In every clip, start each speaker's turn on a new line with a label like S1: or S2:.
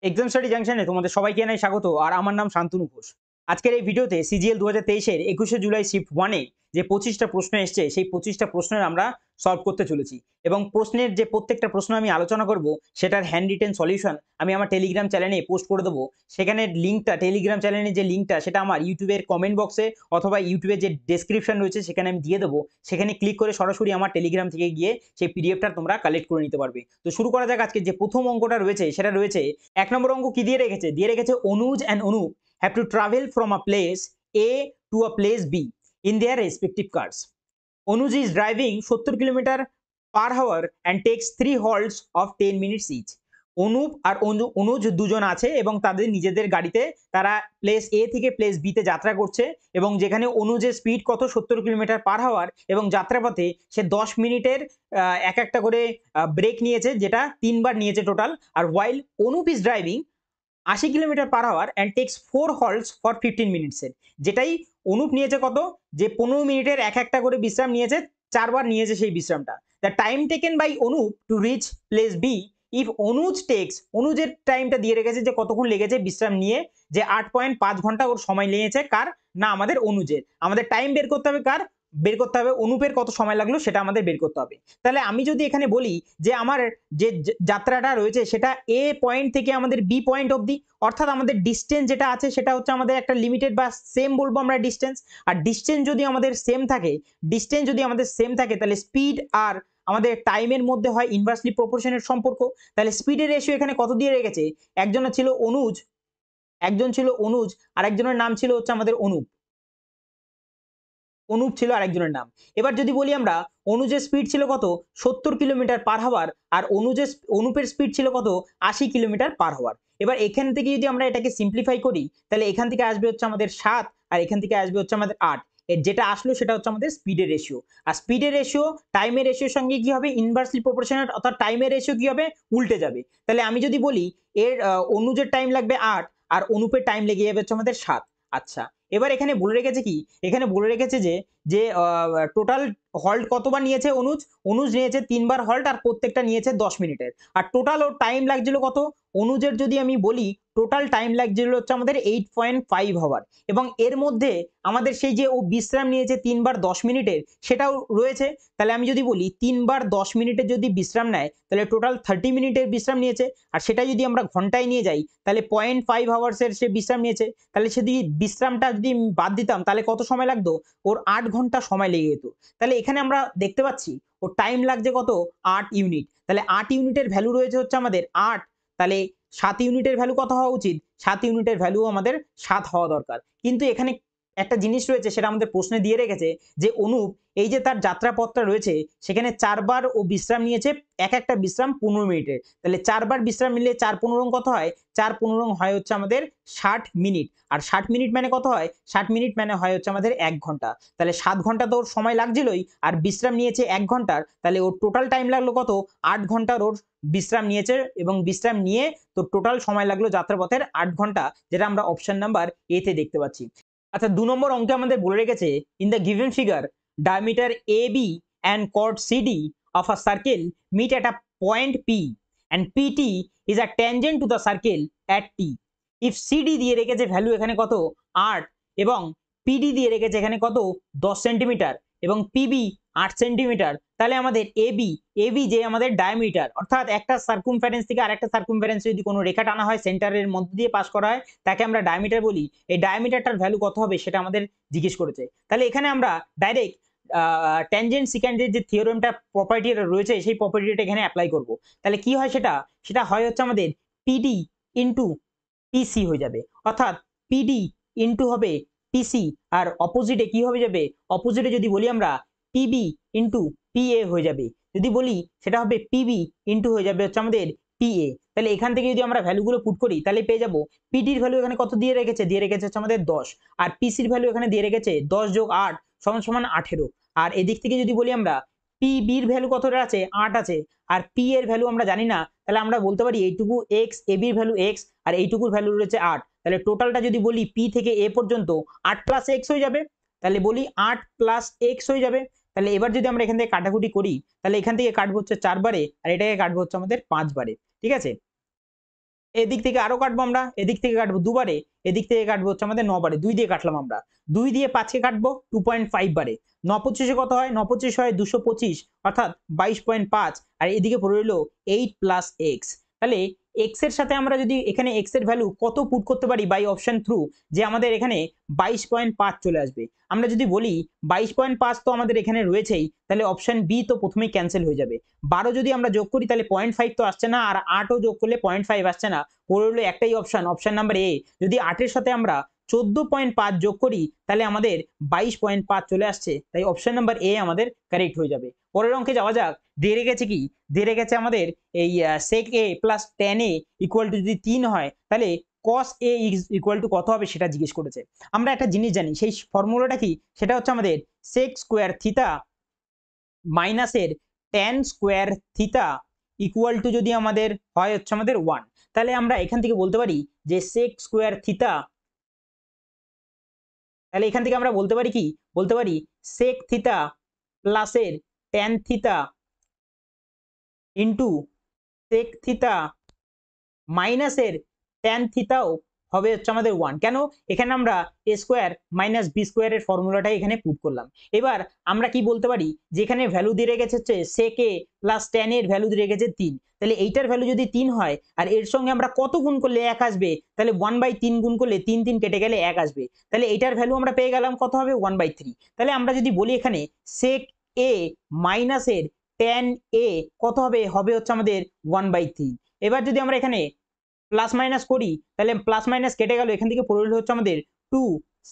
S1: Exam study জাংশনে তোমাদের সবাইকে জানাই স্বাগত। আর আমার নাম শান্তনু ঘোষ। আজকের এই ভিডিওতে সিজিএল 2023-এর 21শে জুলাই শিফট 1-এ যে 25টা প্রশ্ন এসছে সেই 25টা প্রশ্নের আমরা সলভ করতে চলেছি এবং প্রশ্নের যে প্রত্যেকটা প্রশ্ন আমি আলোচনা করব সেটার হ্যান্ড রিটেন সলিউশন আমি আমার টেলিগ্রাম চ্যানেলে পোস্ট করে দেবো। সেখানে লিঙ্কটা, টেলিগ্রাম চ্যানেলের যে লিঙ্কটা সেটা আমার ইউটিউবের কমেন্ট বক্সে অথবা ইউটিউবের যে ডেসক্রিপশন রয়েছে সেখানে আমি দিয়ে দেবো। সেখানে ক্লিক করে সরাসরি আমার টেলিগ্রাম থেকে গিয়ে সেই পিডিএফটা তোমরা কালেক্ট করে নিতে পারবে। তো শুরু করা যাক। আজকে যে প্রথম অঙ্কটা রয়েছে সেটা রয়েছে 1 নম্বর অঙ্ক। কি দিয়ে রেখেছে? দিয়ে রেখেছে Anuj and Anup have to travel from a place A to a place B in their respective cars. Anuj is driving 70 kilometre পার হাওয়ার and takes 3 halts of 10 minutes each. Anup আর অনুজ দুজন আছে এবং তাদের নিজেদের গাড়িতে তারা প্লেস এ থেকে প্লেস বি তে যাত্রা করছে এবং যেখানে অনুজের স্পিড কত 70 কিলোমিটার পার হাওয়ার এবং যাত্রাপথে সে 10 মিনিটের এক একটা করে ব্রেক নিয়েছে, যেটা 3বার নিয়েছে টোটাল। আর while Anup is driving 80 kilometre per hour and takes 4 halts for 15 মিনিটসের, যেটাই অনুপ নিয়েছে কত, যে 15 মিনিটের এক একটা করে বিশ্রাম নিয়েছে, 4বার নিয়েছে সেই বিশ্রামটা। The time taken by Anup to reach place B if Anuj takes, অনুজের টাইমটা দিয়ে রেখেছে যে কতক্ষণ লেগেছে বিশ্রাম নিয়ে, যে 8.5 ঘন্টা ওর সময় লেগেছে। কার? না, আমাদের অনুজের। আমাদের টাইম বের করতে হবে কার? বের করতে হবে অনুপের কত সময় লাগলো সেটা আমাদের বের করতে হবে। তাহলে আমি যদি এখানে বলি যে আমার যে যাত্রাটা রয়েছে সেটা এ পয়েন্ট থেকে আমাদের বি পয়েন্ট অবধি, অর্থাৎ আমাদের ডিস্টেন্স যেটা আছে সেটা হচ্ছে আমাদের একটা লিমিটেড বা সেম বলবো আমরা ডিস্টেন্স। আর ডিস্টেন্স যদি আমাদের সেম থাকে, তাহলে স্পিড আর আমাদের টাইমের মধ্যে হয় ইনভার্সলি প্রপোর্শনের সম্পর্ক। তাহলে স্পিডের রেশিও এখানে কত দিয়ে রেখেছে? একজন ছিল অনুজ আর একজনের নাম ছিল হচ্ছে আমাদের অনুপ ছিল আরেকজনের নাম। এবার যদি বলি আমরা অনুজের স্পিড ছিল কত? 70 কিলোমিটার পার হাওয়ার আর অনুপের স্পিড ছিল কত? 80 কিলোমিটার পার হাওয়ার। এবার এখান থেকে যদি আমরা এটাকে সিম্পলিফাই করি তাহলে এখান থেকে আসবে হচ্ছে আমাদের 7 আর এখান থেকে আসবে হচ্ছে আমাদের 8। এর যেটা আসলো সেটা হচ্ছে আমাদের স্পিডের রেশিও। আর স্পিডের রেশিও টাইমের রেশিওর সঙ্গে কি হবে? ইনভার্সলি প্রপোর্শনাল, অর্থাৎ টাইমের রেশিও কি হবে? উল্টে যাবে। তাহলে আমি যদি বলি এর অনুজের টাইম লাগবে 8 আর অনুপের টাইম লেগে যাবে হচ্ছে আমাদের 7। আচ্ছা, এবার এখানে বলে রেখেছে কি? এখানে বলে রেখেছে যে যে টোটাল হল্ট কতবার নিয়েছে অনুজ নিয়েছে 3বার হল্ট আর প্রত্যেকটা নিয়েছে 10 মিনিটের। আর টোটাল ওর টাইম লাগছিল কত? অনুজের যদি আমি বলি টোটাল টাইম লাগছিল হচ্ছে আমাদের 8.5 আওয়ার এবং এর মধ্যে আমাদের সেই যে ও বিশ্রাম নিয়েছে 3বার 10 মিনিটের সেটাও রয়েছে। তাহলে আমি যদি বলি 3বার 10 মিনিটের যদি বিশ্রাম নেয় তাহলে টোটাল 30 মিনিটের বিশ্রাম নিয়েছে। আর সেটা যদি আমরা ঘন্টায় নিয়ে যাই তাহলে 0.5 আওয়ার্সের সে বিশ্রাম নিয়েছে। তাহলে সে যদি বিশ্রামটা যদি বাদ দিতাম তাহলে কত সময় লাগতো? ওর 8 ঘন্টা সময় লেগে যেত। তাহলে এখানে আমরা দেখতে পাচ্ছি ওর টাইম লাগছে কত? 8 ইউনিট। তাহলে 8 ইউনিটের ভ্যালু রয়েছে হচ্ছে আমাদের 8। তাহলে 7 ইউনিটের ভ্যালু কত হওয়া উচিত? 7 ইউনিটের ভ্যালু আমাদের 7 হওয়া দরকার। কিন্তু এখানে একটা জিনিস রয়েছে, সেটা আমাদের প্রশ্নে দিয়ে রেখেছে যে অনুপ এই যে তার যাত্রাপথটা রয়েছে সেখানে 4বার ও বিশ্রাম নিয়েছে, এক একটা বিশ্রাম 15 মিনিটের। তাহলে 4বার বিশ্রাম নিলে 4 15 কত হয়? 4 15 হয় হচ্ছে আমাদের 60 মিনিট। আর 60 মিনিট মানে কত হয়? 60 মিনিট মানে হয় হচ্ছে আমাদের 1 ঘন্টা। তাহলে 7 ঘন্টা তো ওর সময় লাগছিলই, আর বিশ্রাম নিয়েছে 1 ঘন্টার। তাহলে ওর টোটাল টাইম লাগলো কত? 8 ঘন্টার ওর বিশ্রাম নিয়েছে এবং বিশ্রাম নিয়ে তো টোটাল সময় লাগলো যাত্রাপথের 8 ঘন্টা, যেটা আমরা অপশন নাম্বার এ তে দেখতে পাচ্ছি। আচ্ছা, 2 নম্বর অঙ্কে আমাদের বলে রেখেছে in the given figure diameter AB and chord CD of a circle meet at a point P and PT is a tangent to the circle at T. If CD দিয়ে রেখেছে ভ্যালু এখানে কত? 8 এবং PD দিয়ে রেখেছে এখানে কত? 10 centimetre এবং PB 8 সেন্টিমিটার। তাহলে আমাদের AB যে আমাদের ডায়ামিটার, অর্থাৎ একটা সার্কুমফারেন্স থেকে আরেকটা সার্কুমফারেন্স যদি কোনো রেখা টানা হয় সেন্টারের মধ্যে দিয়ে পাস করা হয় তাকে আমরা ডায়ামিটার বলি। এই ডায়ামিটারটার ভ্যালু কত হবে সেটা আমাদের জিজ্ঞেস করেছে। তাহলে এখানে আমরা ডাইরেক্ট ট্যানজেন্ট সিকেন্ডের যে থিওরেমটা প্রপার্টি রয়েছে সেই প্রপার্টিটা এখানে অ্যাপ্লাই করব। তাহলে কি হয় সেটা হয় হচ্ছে আমাদের পিডি ইন্টু পিসি হয়ে যাবে, অর্থাৎ পিডি ইন্টু হবে পিসি আর অপোজিটে কি হবে যাবে? অপোজিটে যদি বলি আমরা পিবি ইন্টু পিএ হয়ে যাবে। যদি বলি সেটা হবে পিবি ইন্টু হয়ে যাবে হচ্ছে আমাদের পিএ। তাহলে এখান থেকে যদি আমরা ভ্যালুগুলো পুট করি তাহলে পেয়ে যাবো পিডির ভ্যালু এখানে কত দিয়ে রেখেছে? দিয়ে রেখেছে হচ্ছে আমাদের 10 আর পিসির ভ্যালু এখানে দিয়ে রেখেছে 10 যোগ 8 সমান সমান 18। আর এদিক থেকে যদি বলি আমরা পিবির ভ্যালু কতটা আছে? 8 আছে। আর পি এর ভ্যালু আমরা জানি না, তাহলে আমরা বলতে পারি এইটুকু এক্স, এবির ভ্যালু এক্স আর এইটুকুর ভ্যালু রয়েছে 8। তাহলে টোটালটা যদি বলি পি থেকে এ পর্যন্ত 8 প্লাস এক্স হয়ে যাবে। তাহলে বলি 8 প্লাস এক্স হয়ে যাবে। তাহলে এবার যদি আমরা এখান থেকে কাটাকুটি করি তাহলে এখান থেকে কাটবো হচ্ছে 4 বারে আর এটাকে কাটবো হচ্ছে আমাদের 5 বারে। ঠিক আছে? এদিক থেকে আরো কাটবো আমরা, এদিক থেকে কাটবো দুবারে, এদিক থেকে কাটবো হচ্ছে আমাদের 9 বারে, 2 দিয়ে কাটলাম আমরা, 2 দিয়ে 5 কে কাটবো 2.5 বারে, 9 25 কত হয়, 9 25 হয় 225 অর্থাৎ 22.5, আর এদিকে পড়ে রইলো 8 প্লাস এক্স। তাহলে এক্স এর সাথে আমরা যদি এখানে এক্স এর ভ্যালু কত পুট করতে পারি বাই অপশন থ্রু, যে আমাদের এখানে 22.5 চলে আসবে। আমরা যদি বলি 22.5 তো আমাদের এখানে রয়েছেই, তাহলে অপশন বি তো প্রথমেই ক্যান্সেল হয়ে যাবে। 12 যদি আমরা যোগ করি তাহলে 0.5 তো আসছে না, আর 8ও যোগ করলে 0.5 আসছে না, পড়ে রইলো একটাই অপশন, অপশন নাম্বার এ। যদি 8 এর সাথে আমরা 14.5 যোগ করি তাহলে আমাদের 22.5 চলে আসছে, তাই অপশন নাম্বার এ আমাদের কারেক্ট হয়ে যাবে। পরের অঙ্কে যাওয়া যাক। দিয়ে রেখেছে কি, দিয়ে রেখেছে আমাদের এই sec a plus tan a equal to যদি 3 হয় তাহলে cos a ইকুয়াল টু কত হবে সেটা জিজ্ঞেস করেছে। আমরা একটা জিনিস জানি, সেই ফর্মুলাটা কি, সেটা হচ্ছে আমাদের sec স্কোয়ার থিতা মাইনাসের tan square theta equal to যদি আমাদের হয় হচ্ছে আমাদের 1, তাহলে আমরা এখান থেকে বলতে পারি যে sec স্কোয়ার থিতা, তাহলে এখান থেকে আমরা বলতে পারি কি, বলতে পারি sec থিতা প্লাসের tan থিতা ইন্টু sec থিতা মাইনাসের tan থিতাও হবে হচ্ছে আমাদের 1। কেন, এখানে আমরা a স্কোয়ার মাইনাস বি স্কোয়ারের ফর্মুলাটাই এখানে পুট করলাম। এবার আমরা কি বলতে পারি, যেখানে ভ্যালু দিয়ে রেখেছে হচ্ছে sec a প্লাস tan এর ভ্যালু দিয়ে রেখেছে 3, তাহলে এইটার ভ্যালু যদি 3 হয় আর এর সঙ্গে আমরা কত গুণ করলে 1 আসবে, তাহলে 1/3 গুণ করলে 3 3 কেটে গেলে 1 আসবে, তাহলে এইটার ভ্যালু আমরা পেয়ে গেলাম কত হবে 1/3। তাহলে আমরা যদি বলি এখানে sec a মাইনাসের tan a কত হবে, হবে হচ্ছে আমাদের 1/3। এবার যদি আমরা এখানে প্লাস মাইনাস করি তাহলে প্লাস মাইনাস কেটে গেল, এখান থেকে পড়ে রইল হচ্ছে আমাদের 2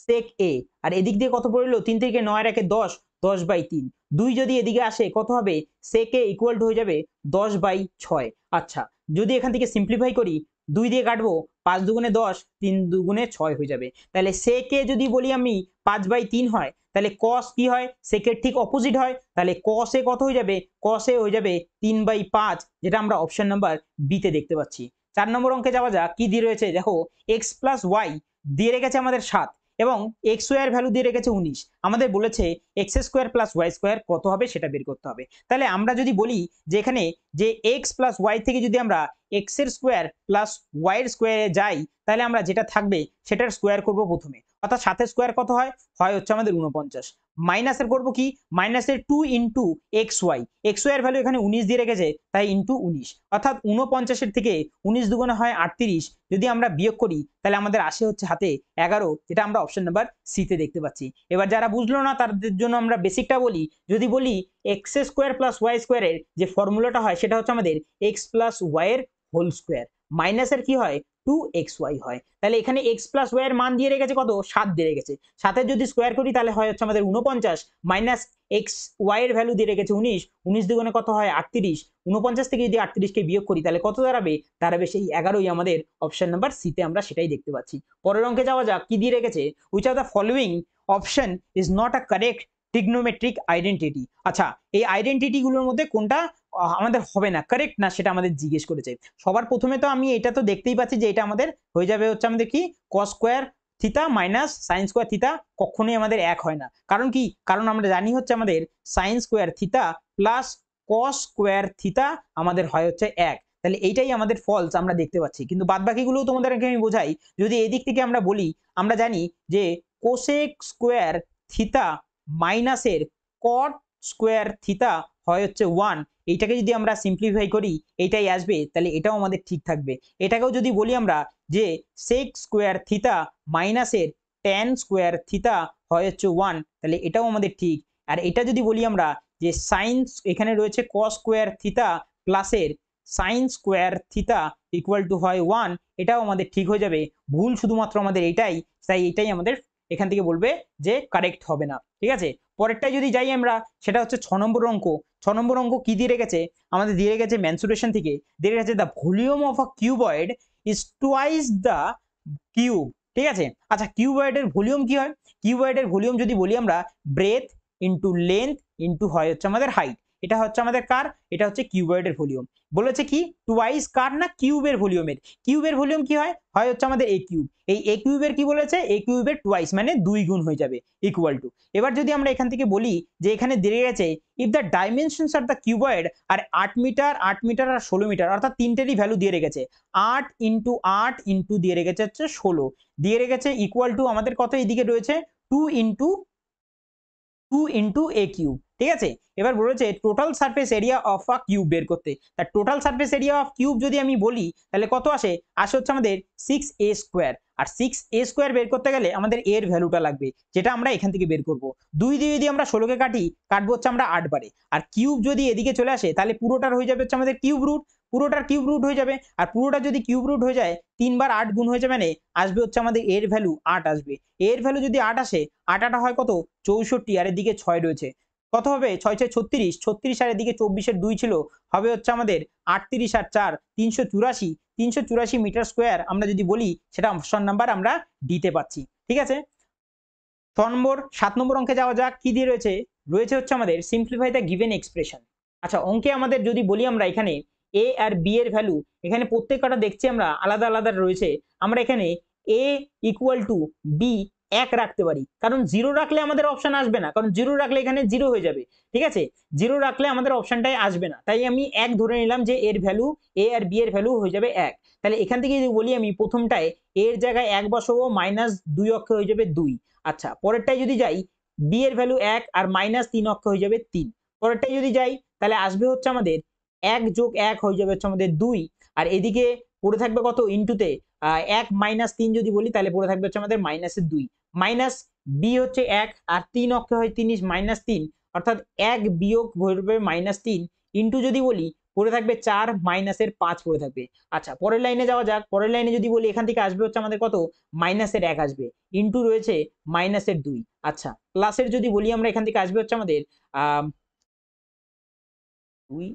S1: sec a, আর এদিক দিয়ে কত পড়ে রইল, 3 থেকে 9 আর 1 10, 10/3। 2 যদি এদিকে আসে কত হবে, sec a ইকুয়াল টু হয়ে যাবে 10/6। আচ্ছা, যদি এখান থেকে সিম্পলিফাই করি, 2 দিয়ে কাটবো, 5 দুগুণে 10, 3 দুগুণে 6 হয়ে যাবে। তাহলে sec a যদি বলি আমি 5/3 হয়, তাহলে cos কি হয়, sec এর ঠিক অপোজিট হয়, তাহলে cos a কত হয়ে যাবে, cos a হয়ে যাবে 3/5, যেটা আমরা অপশন নাম্বার বি তে দেখতে পাচ্ছি। 4 নম্বর অঙ্কে যাওয়া যাক। কি দিয়ে রয়েছে দেখো, x প্লাস ওয়াই দিয়ে রেখেছে আমাদের 7 এবং এক্স ওয়াই এর ভ্যালু দিয়ে রেখেছে 19। আমাদের বলেছে x square plus y square কত হবে সেটা বের করতে হবে। তাহলে আমরা যদি বলি যে এখানে যে এক্স প্লাস ওয়াই থেকে যদি আমরা এক্স এর স্কোয়ার প্লাস ওয়াই এর স্কোয়ারে যাই, তাহলে আমরা যেটা থাকবে সেটার স্কোয়ার করব প্রথমে, অর্থাৎ 7 স্কোয়ার কত হয়, হয় হচ্ছে আমাদের 49। মাইনাসের করবো কি, মাইনাসের 2 into x y, x y এর ভ্যালু এখানে 19 দিয়ে রেখেছে তাই ইন্টু 19, অর্থাৎ 49 থেকে 19 দুগুণে হয় 38, যদি আমরা বিয়োগ করি তাহলে আমাদের আসে হচ্ছে হাতে 11, যেটা আমরা অপশন নাম্বার সি তে দেখতে পাচ্ছি। এবার যারা বুঝলো না তাদের জন্য আমরা বেসিকটা বলি। যদি বলি এক্স স্কোয়ার প্লাস ওয়াই স্কোয়ারের যে ফর্মুলাটা হয় সেটা হচ্ছে আমাদের এক্স প্লাস ওয়াই এর হোল স্কোয়ার, মাইনাসের কি হয় 2xy হয়। তাহলে এখানে x প্লাস ওয়াই এর মান দিয়ে রেখেছে কত, 7 দিয়ে রেখেছে, 7 যদি স্কোয়ার করি তাহলে হয় হচ্ছে আমাদের 49, মাইনাস এক্স ওয়াই এর ভ্যালু দিয়ে রেখেছে 19, 19 দুগুণে কত হয় 38, 49 থেকে যদি 38 কে বিয়োগ করি তাহলে কত দাঁড়াবে, দাঁড়াবে সেই 11ই আমাদের অপশন নাম্বার সি তে আমরা সেটাই দেখতে পাচ্ছি। পরের অঙ্কে যাওয়া যাক। কি দিয়ে রেখেছে, which of the following option is not a correct trigonometric identity. আচ্ছা, এই আইডেন্টিটি গুলোর মধ্যে কোনটা আমাদের হবে না, কারেক্ট না, সেটা আমাদের জিজ্ঞেস করেছে। সবার প্রথমে তো আমি এটা তো দেখতেই পাচ্ছি যে এটা আমাদের হয়ে যাবে হচ্ছে আমাদের কি, cos square theta minus sine square theta কখনোই আমাদের এক হয় না। কারণ কি, কারণ আমরা জানি হচ্ছে আমাদের sine square theta plus cos square theta আমাদের হয় হচ্ছে এক, তাহলে এইটাই আমাদের ফলস আমরা দেখতে পাচ্ছি। কিন্তু বাদ বাকিগুলোও তোমাদেরকে আমি বোঝাই। যদি এদিক থেকে আমরা বলি, আমরা জানি যে কোসেক স্কোয়ার থিতা মাইনাসের কট স্কোয়ার থিতা হয় হচ্ছে 1, এইটাকে যদি আমরা সিম্পলিফাই করি এইটাই আসবে, তাহলে এটাও আমাদের ঠিক থাকবে। এটাকেও যদি বলি আমরা যে সেক স্কোয়ার থিতা মাইনাসের ট্যান স্কোয়ার থিতা হয় হচ্ছে 1, তাহলে এটাও আমাদের ঠিক। আর এটা যদি বলি আমরা যে সাইন, এখানে রয়েছে কস স্কোয়ার থিতা প্লাসের sine square theta equal to হয় 1, এটাও আমাদের ঠিক হয়ে যাবে। ভুল শুধুমাত্র আমাদের এটাই, তাই এটাই আমাদের এখান থেকে বলবে যে কারেক্ট হবে না। ঠিক আছে, পরেরটাই যদি যাই আমরা, সেটা হচ্ছে 6 নম্বর অঙ্ক। 6 নম্বর অঙ্ক কি দিয়ে রেখেছে, আমাদের দিয়ে রেখেছে মেনসুরেশন থেকে দিয়ে রেখেছে the volume of a cuboid is twice the cube. ঠিক আছে, আচ্ছা কিউবয়েডের ভলিউম কি হয়, কিউবয়েডের ভলিউম যদি বলি আমরা ব্রেথ ইন্টু লেন্থ ইন্টু হয় হচ্ছে আমাদের হাইট, এটা হচ্ছে আমাদের কার, এটা হচ্ছে কিউবয়েডের ভলিউম। বলেছে কি টুয়াইস কার না কিউবের ভলিউমের। কিউবের ভলিউম কি হয়, হয় হচ্ছে আমাদের এ কিউব। এই এ কিউবের কি বলেছে, এ কিউবের টুয়াইস মানে 2 গুণ হয়ে যাবে ইকুয়াল টু। এবার যদি আমরা এখান থেকে বলি যে এখানে দিয়ে গেছে if the dimensions of the cuboid আর 8 মিটার 8 মিটার আর 16 মিটার, অর্থাৎ তিনটেরই ভ্যালু দিয়ে রেখেছে। 8 ইন্টু 8 ইন্টু দিয়ে রেখেছে হচ্ছে 16, দিয়ে রেখেছে ইকুয়াল টু আমাদের কত এদিকে রয়েছে 2 ইন্টু এ কিউব। ঠিক আছে, এবার বলেছে total surface area of a cube বের করতে। তার total surface area of cube যদি আমি বলি তাহলে কত আসে, আসে হচ্ছে আমাদের 6a স্কোয়ার। আর 6a স্কোয়ার বের করতে গেলে আমাদের এর ভ্যালুটা লাগবে, যেটা আমরা এখান থেকে বের করব। 2 দিয়ে যদি আমরা 16কে কাটি, কাটবো হচ্ছে আমরা 8 বারে। আর কিউব যদি এদিকে চলে আসে তাহলে পুরোটার হয়ে যাবে হচ্ছে আমাদের কিউব রুট, পুরোটার কিউব রুট হয়ে যাবে। আর পুরোটা যদি কিউব রুট হয়ে যায় 3 বার 8 গুণ হয়ে যাবে, মানে আসবে হচ্ছে আমাদের এর ভ্যালু 8 আসবে। এর ভ্যালু যদি 8 আসে, 8 8 হয় কত 64, আর এদিকে 6 রয়েছে, কত হবে 6 6 36, 36 আর এদিকে 24-এর 2 ছিল, হবে হচ্ছে আমাদের 38 আর 4 384, 384 মিটার স্কোয়ার আমরা যদি বলি, সেটা অপশন নাম্বার আমরা দিতে পাচ্ছি। ঠিক আছে, 7 নম্বর অঙ্কে যাওয়া যাক। কি দিয়ে রয়েছে, রয়েছে হচ্ছে আমাদের সিম্পলিফাই দ্য গিভেন এক্সপ্রেশন। আচ্ছা, অঙ্কে আমাদের যদি বলি আমরা এখানে এ আর বি এর ভ্যালু এখানে প্রত্যেকটা দেখছি আমরা আলাদা আলাদা রয়েছে। আমরা এখানে এ ইকুয়াল টু বি 1 রাখতে পারি, কারণ 0 রাখলে আমাদের অপশন আসবে না, কারণ 0 রাখলে এখানে 0 হয়ে যাবে। ঠিক আছে, 0 রাখলে আমাদের অপশনটাই আসবে না, তাই আমি 1 ধরে নিলাম যে এর ভ্যালু, এ আর বি এর ভ্যালু হয়ে যাবে 1। তাহলে এখান থেকে যদি বলি আমি প্রথমটায় এর জায়গায় 1 বসাবো, -2 অক্ষে হয়ে যাবে 2। আচ্ছা, পরেরটায় যদি যাই বি এর ভ্যালু 1 আর -3 অক্ষে হয়ে যাবে 3। পরেরটায় যদি যাই তাহলে আসবে হচ্ছে আমাদের 1 + 1 হয়ে যাবে হচ্ছে আমাদের 2। আর এদিকে পড়ে থাকবে কত ইনটুতে 1 - 3 যদি বলি তাহলে পড়ে থাকবে হচ্ছে আমাদের -2। মাইনাস বি হচ্ছে 1 আর 3 অক্ষে হয় 3 -3, অর্থাৎ 1 বিয়োগ হবে -3 ইনটু যদি বলি পড়ে থাকবে 4 -5 পড়ে থাকবে। আচ্ছা, পরের লাইনে যাওয়া যাক। পরের লাইনে যদি বলি এখান থেকে আসবে হচ্ছে আমাদের কত -1 আসবে, ইনটু রয়েছে -2। আচ্ছা, প্লাসের যদি বলি আমরা এখান থেকে আসবে হচ্ছে আমাদের 2,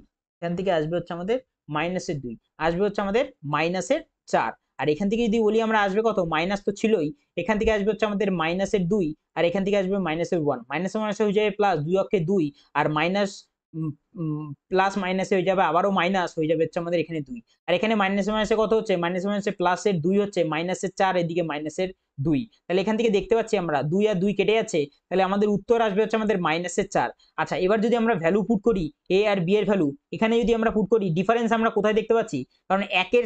S1: এখান থেকে আসবে হচ্ছে আমাদের -2, আসবে হচ্ছে আমাদের -4। আর এখান থেকে যদি বলি আমরা আসবে কত, মাইনাস তো ছিলই, এখান থেকে আসবে হচ্ছে আমাদের -2, আর এখান থেকে আসবে -1, মাইনাসে হয়ে যাবে প্লাস, 2 অক্ষে 2, আর মাইনাস প্লাস মাইনাসে হয়ে যাবে আবারও মাইনাস হয়ে যাবে হচ্ছে আমাদের এখানে 2। আর এখানে মাইনাসে মাইনাসে কত হচ্ছে, মাইনাসে মাইনাসে প্লাসের 2 হচ্ছে, -4 এদিকে -2। তাহলে এখান থেকে দেখতে পাচ্ছি আমরা 2 আর 2 কেটে যাচ্ছে, তাহলে আমাদের উত্তর আসবে হচ্ছে আমাদের -4। আচ্ছা, এবার যদি আমরা ভ্যালু পুট করি এ আর বি এর ভ্যালু, এখানে যদি আমরা পুট করি ডিফারেন্স আমরা কোথায় দেখতে পাচ্ছি, কারণ একের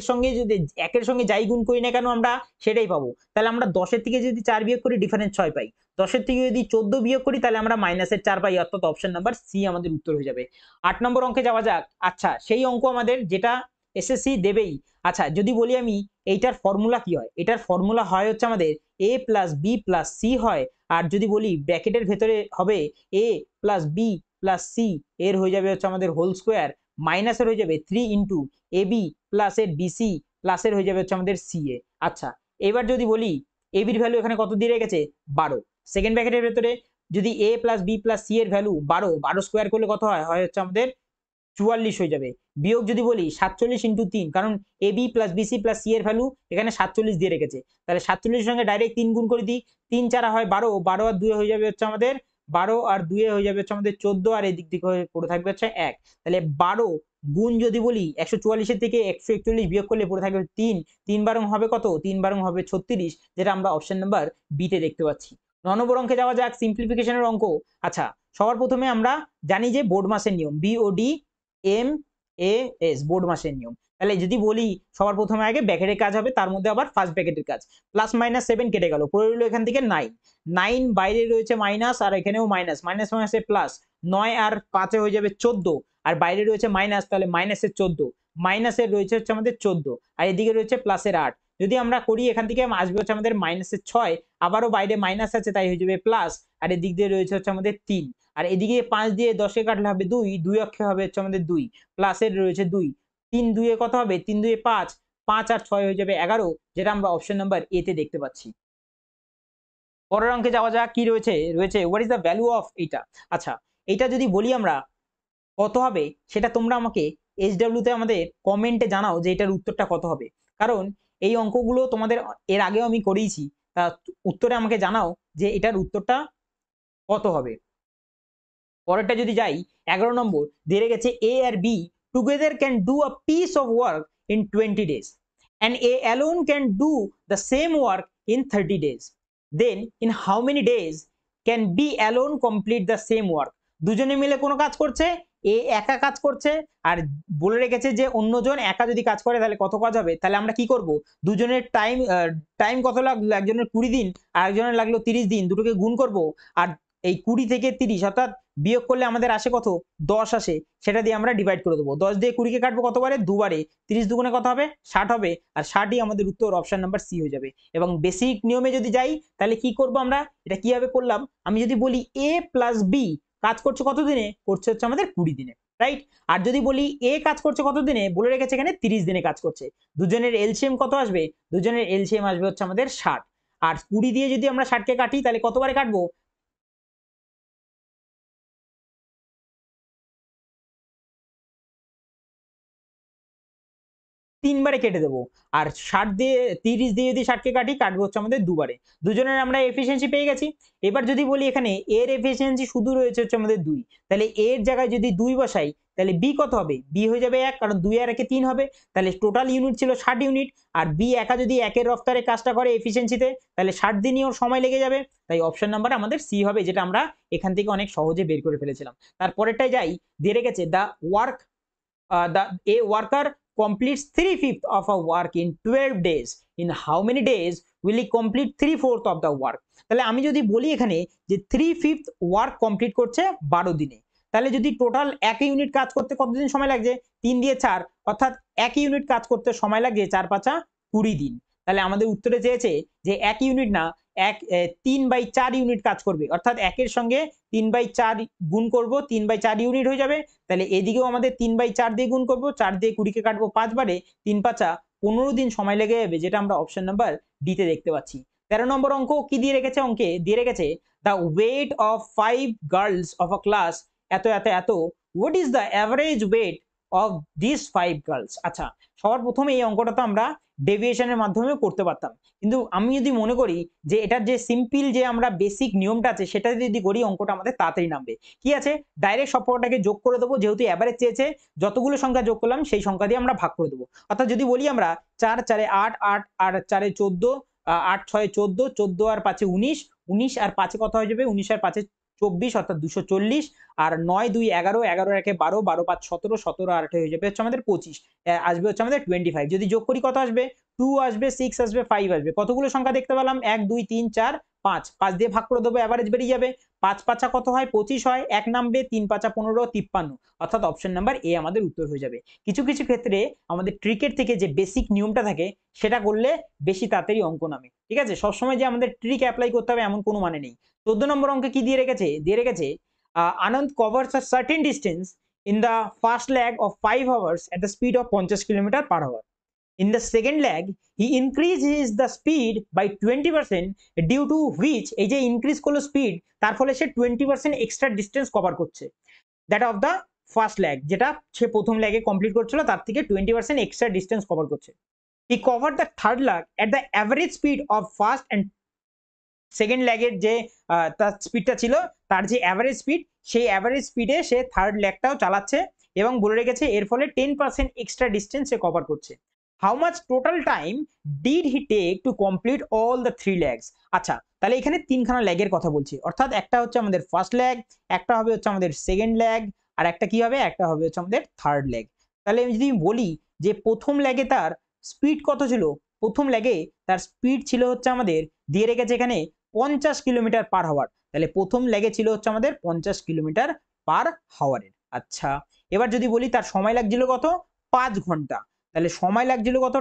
S1: সঙ্গে যাই গুণ করি না কেন আমরা সেটাই পাবো। তাহলে আমরা 10-এর থেকে যদি 4 বিয়োগ করি ডিফারেন্স 6 পাই, 10-এর থেকে যদি 14 বিয়োগ করি তাহলে আমরা -4 পাই, অর্থাৎ অপশন নাম্বার সি আমাদের উত্তর হয়ে যাবে। 8 নম্বর অঙ্কে যাওয়া যাক। আচ্ছা, সেই অঙ্ক আমাদের যেটা এসএসসি দেবেই। আচ্ছা, যদি বলি আমি এইটার ফর্মুলা কি হয়, এটার ফর্মুলা হয় হচ্ছে আমাদের a + b + c হয়। আর যদি বলি ব্র্যাকেটের ভেতরে হবে a + b + c, এর হয়ে যাবে হচ্ছে আমাদের হোল স্কোয়ার, মাইনাসের হয়ে যাবে 3 ইন্টু ab প্লাস এর bc প্লাসের হয়ে যাবে হচ্ছে আমাদের ca। আচ্ছা, এবার যদি বলি ab এর ভ্যালু এখানে কত দিয়ে রেখেছে 12, সেকেন্ড ব্র্যাকেটের ভেতরে যদি a + b + c এর ভ্যালু 12 স্কোয়ার করলে কত হয়, হয় হচ্ছে আমাদের 44 হয়ে যাবে। বিয়োগ যদি বলি 47 ইন্টু 3, কারণ ab + bc + c এর ভ্যালু এখানে 47 দিয়ে রেখেছে, তাহলে 47 এর সঙ্গে ডাইরেক্ট 3 গুণ করে দিই, 3 4 হয় 12, 12 আর 2 হয়ে যাবে হচ্ছে আমাদের 12, আর 2 হয়ে যাবে হচ্ছে আমাদের 14, আর এদিক থেকে পড়ে থাকবে হচ্ছে 1। তাহলে 12 গুণ যদি বলি 144 এর থেকে 141 বিয়োগ করলে পড়ে থাকবে 3, 3 বারং হবে কত, 3 বারং হবে 36, যেটা আমরা অপশন নাম্বার বি তে দেখতে পাচ্ছি। 9 নম্বর অঙ্কে যাওয়া যাক, সিম্পলিফিকেশনের অঙ্ক। আচ্ছা, সবার প্রথমে আমরা জানি যে বোর্ড মাসের নিয়ম, BODMAS বোর্ড মাসের নিয়ম। তাহলে যদি বলি সবার প্রথমে আগে ব্র্যাকেটের কাজ হবে, তার মধ্যে আবার ফার্স্ট ব্র্যাকেটের কাজ, +-7 কেটে গেল, পড়ে রইল এখান থেকে 9 বাইরে রয়েছে মাইনাস, আর এখানেও মাইনাস, মাইনাসে প্লাস, 9 আর 5 হয়ে যাবে 14, আর বাইরে রয়েছে মাইনাস, তাহলে -14, মাইনাসের রয়েছে হচ্ছে আমাদের 14, আর এদিকে রয়েছে প্লাসের 8। যদি আমরা করি এখান থেকে আসবে হচ্ছে আমাদের -6, আবারও বাইরে মাইনাস আছে তাই হয়ে যাবে প্লাস, আর এদিক দিয়ে রয়েছে হচ্ছে আমাদের 3, আর এদিকে 5 দিয়ে 10-এ কাটলে হবে 2, 2 অক্ষে হবে হচ্ছে আমাদের 2, প্লাসের রয়েছে 2, 3 2 কত হবে, 3 2 5, 5 আর 6 হয়ে যাবে 11, যেটা আমরা অপশন নাম্বার এ তে দেখতে পাচ্ছি। পরের অঙ্কে যাওয়া যাক। কি রয়েছে, what is the value of এটা। আচ্ছা, এটা যদি বলি আমরা কত হবে, সেটা তোমরা আমাকে SW তে আমাদের কমেন্টে জানাও যে এটার উত্তরটা কত হবে, কারণ এই অঙ্কগুলো তোমাদের এর আগেও আমি করিয়েছি। তা উত্তরে আমাকে জানাও যে এটার উত্তরটা কত হবে। পরেরটা যদি যাই 11 নম্বর দিয়ে গেছে এ আর B together can do a piece of work in 20 days and A alone can do the same work in 30 days. Then in how many days can B alone complete the same work? দুজনে মিলে কোনো কাজ করছে, এ একা কাজ করছে আর বলে রেখেছে যে অন্যজন একা যদি কাজ করে তাহলে কত কাজ হবে। তাহলে আমরা কি করব, দুজনের টাইম কত লাগলো, একজনের 20 দিন আর একজনের লাগলো 30 দিন, দুটোকে গুণ করব আর এই 20 থেকে 30 অর্থাৎ বিয়োগ করলে আমাদের আসে কত, 10 আসে, সেটা দিয়ে আমরা ডিভাইড করে দেবো। 10 দিয়ে 20 কে কাটবো কতবারে, দুবারে, 30 দুগুণে কত হবে, 60 হবে, আর 60ই আমাদের উত্তর, অপশন নাম্বার সি হয়ে যাবে। এবং বেসিক নিয়মে যদি যাই তাহলে কি করব আমরা, এটা কিভাবে করলাম, আমি যদি বলি এ প্লাস বি কাজ করছে কত দিনে, করছে হচ্ছে আমাদের 20 দিনে, রাইট। আর যদি বলি এ কাজ করছে কত দিনে, বলে রেখেছে এখানে 30 দিনে কাজ করছে, দুজনের এলসিএম কত আসবে, দুজনের এলসিএম আসবে হচ্ছে আমাদের 60, আর 20 দিয়ে যদি আমরা 60 কে কাটি তাহলে কতবারে কাটবো, 3 বারে কেটে দেবো। আর 60 দিয়ে 30 দিয়ে যদি 60 কে কাটি, কাটবো হচ্ছে আমাদের দুবারে। দুজনের আমরা এফিসিয়েন্সি পেয়ে গেছি। এবার যদি বলি এখানে এর এফিসিয়েন্সি শুধু রয়েছে হচ্ছে আমাদের 2, তাহলে এর জায়গায় যদি 2 বসাই তাহলে বি কত হবে, বি হয়ে যাবে 1, কারণ 2 আর 1 3 হবে, তাহলে টোটাল ইউনিট ছিল 60 ইউনিট। আর বি একা যদি 1-এর রফতারে কাজটা করে এফিসিয়েন্সিতে, তাহলে 60 দিনই ওর সময় লেগে যাবে। তাই অপশন নাম্বার আমাদের সি হবে, যেটা আমরা এখান থেকে অনেক সহজে বের করে ফেলেছিলাম। তারপরেরটাই যাই, দিয়ে রেখেছে the a worker completes 3/5 of a work in 12 days. In how many days will he complete 3/4 of the work? তাহলে আমি যদি বলি এখানে যে 3/5 ওয়ার্ক কমপ্লিট করছে 12 দিনে, তাহলে যদি টোটাল 1 ইউনিট কাজ করতে কতদিন সময় লাগছে, 3 দিয়ে 4, অর্থাৎ 1 ইউনিট কাজ করতে সময় লাগছে 4×5 20 দিন। তাহলে আমাদের উত্তরে চেয়েছে যে 1 ইউনিট না, 3/4 ইউনিট কাজ করবে, অর্থাৎ 1-এর সঙ্গে 3/4 গুণ করব, 3/4 ইউনিট হয়ে যাবে। তাহলে এদিকেও আমাদের 3/4 দিয়ে গুণ করব, 4 দিয়ে 20 কে কাটবো 5 বারে, 3×5 15 দিন সময় লেগে যাবে, যেটা আমরা অপশন নাম্বার ডি তে দেখতে পাচ্ছি। 13 নম্বর অঙ্ক কি দিয়ে রেখেছে, অঙ্কে দিয়ে রেখেছে the weight of 5 girls of a class এত এত এত, what is the average weight of this 5 girls. আচ্ছা, সবার প্রথমে এই অঙ্কটা তো আমরা ডেভিয়েশনের মাধ্যমে করতে পারতাম, কিন্তু আমি যদি মনে করি যে এটার যে সিম্পল যে আমরা বেসিক নিয়মটা আছে সেটা যদি করি, অঙ্কটা আমাদের তাড়াতাড়ি নামবে। কি আছে, ডাইরেক্ট সবকটাকে যোগ করে দেবো, যেহেতু অ্যাভারেজ চেয়েছে, যতগুলো সংখ্যা যোগ করলাম সেই সংখ্যা দিয়ে আমরা ভাগ করে দেবো। অর্থাৎ যদি বলি আমরা 4 4 8 8 8 4 14, 8 6 14, 14 আর 5 19, 19 আর 5 কত হয়ে যাবে, 19 আর 5 24, অর্থাৎ 240, আর 9 2 11, 11 1 12, 12 5 17, 17 আর 8 হয়ে যাবে হচ্ছে আমাদের 25, আসবে হচ্ছে আমাদের 25। যদি যোগ করি কত আসবে, 2 আসবে, 6 আসবে, 5 আসবে। কতগুলো সংখ্যা দেখতে পেলাম, 1 2 3 4 5, 5 দিয়ে ভাগ করে দেবো, অ্যাভারেজ বেরিয়ে যাবে। 5 5 কত হয়, 25 হয়, 1 নামবে, 3 5 15 53, অর্থাৎ অপশন নাম্বার এ আমাদের উত্তর হয়ে যাবে। কিছু কিছু ক্ষেত্রে আমাদের ট্রিকের থেকে যে বেসিক নিয়মটা থাকে সেটা করলে বেশি তাড়াতাড়ি অঙ্ক নামে, ঠিক আছে। সবসময় যে আমাদের ট্রিক অ্যাপ্লাই করতে হবে এমন কোনো মানে নেই। 14 নম্বর অঙ্কে কি দিয়ে রেখেছে, দিয়ে রেখেছে Anand covers a certain distance in the first leg of 5 hours at the speed of 50 km/h. In the second leg, he increases the speed by 20%, due to which এই যে ইনক্রিজ করলো স্পিড, তার ফলে সে 20% এক্সট্রা ডিস্টেন্স কভার করছে, that of the first lag, যেটা সে প্রথম ল্যাগে complete করছিল তার থেকে 20% এক্সট্রা ডিস্টেন্স কভার করছে। He cover the third leg at the average speed of first and second ল্যাগের যে তার স্পিডটা ছিল, তার যে অ্যাভারেজ স্পিড, সেই অ্যাভারেজ স্পিডে সে থার্ড ল্যাগটাও চালাচ্ছে, এবং বলে রেখেছে এর ফলে 10% এক্সট্রা ডিস্টেন্স সে কভার করছে। How much total time did he take to complete all the 3 legs. আচ্ছা, তাহলে এখানে 3খানা ল্যাগের কথা বলছি, অর্থাৎ একটা হচ্ছে আমাদের ফার্স্ট ল্যাগ, একটা হবে হচ্ছে আমাদের সেকেন্ড ল্যাগ, আর একটা কি হবে, একটা হবে হচ্ছে আমাদের থার্ড ল্যাগ। তাহলে আমি যদি বলি যে প্রথম ল্যাগে তার স্পিড কত ছিল, প্রথম ল্যাগে তার স্পিড ছিল হচ্ছে আমাদের, দিয়ে রেখেছে এখানে 50 কিলোমিটার/আওয়ার। তাহলে প্রথম লেগে ছিল হচ্ছে আমাদের 50 কিলোমিটার/আওয়ারের। আচ্ছা, এবার যদি বলি তার সময় লাগছিল কত, 5 ঘন্টা। তাহলে সময় লাগছিল কত,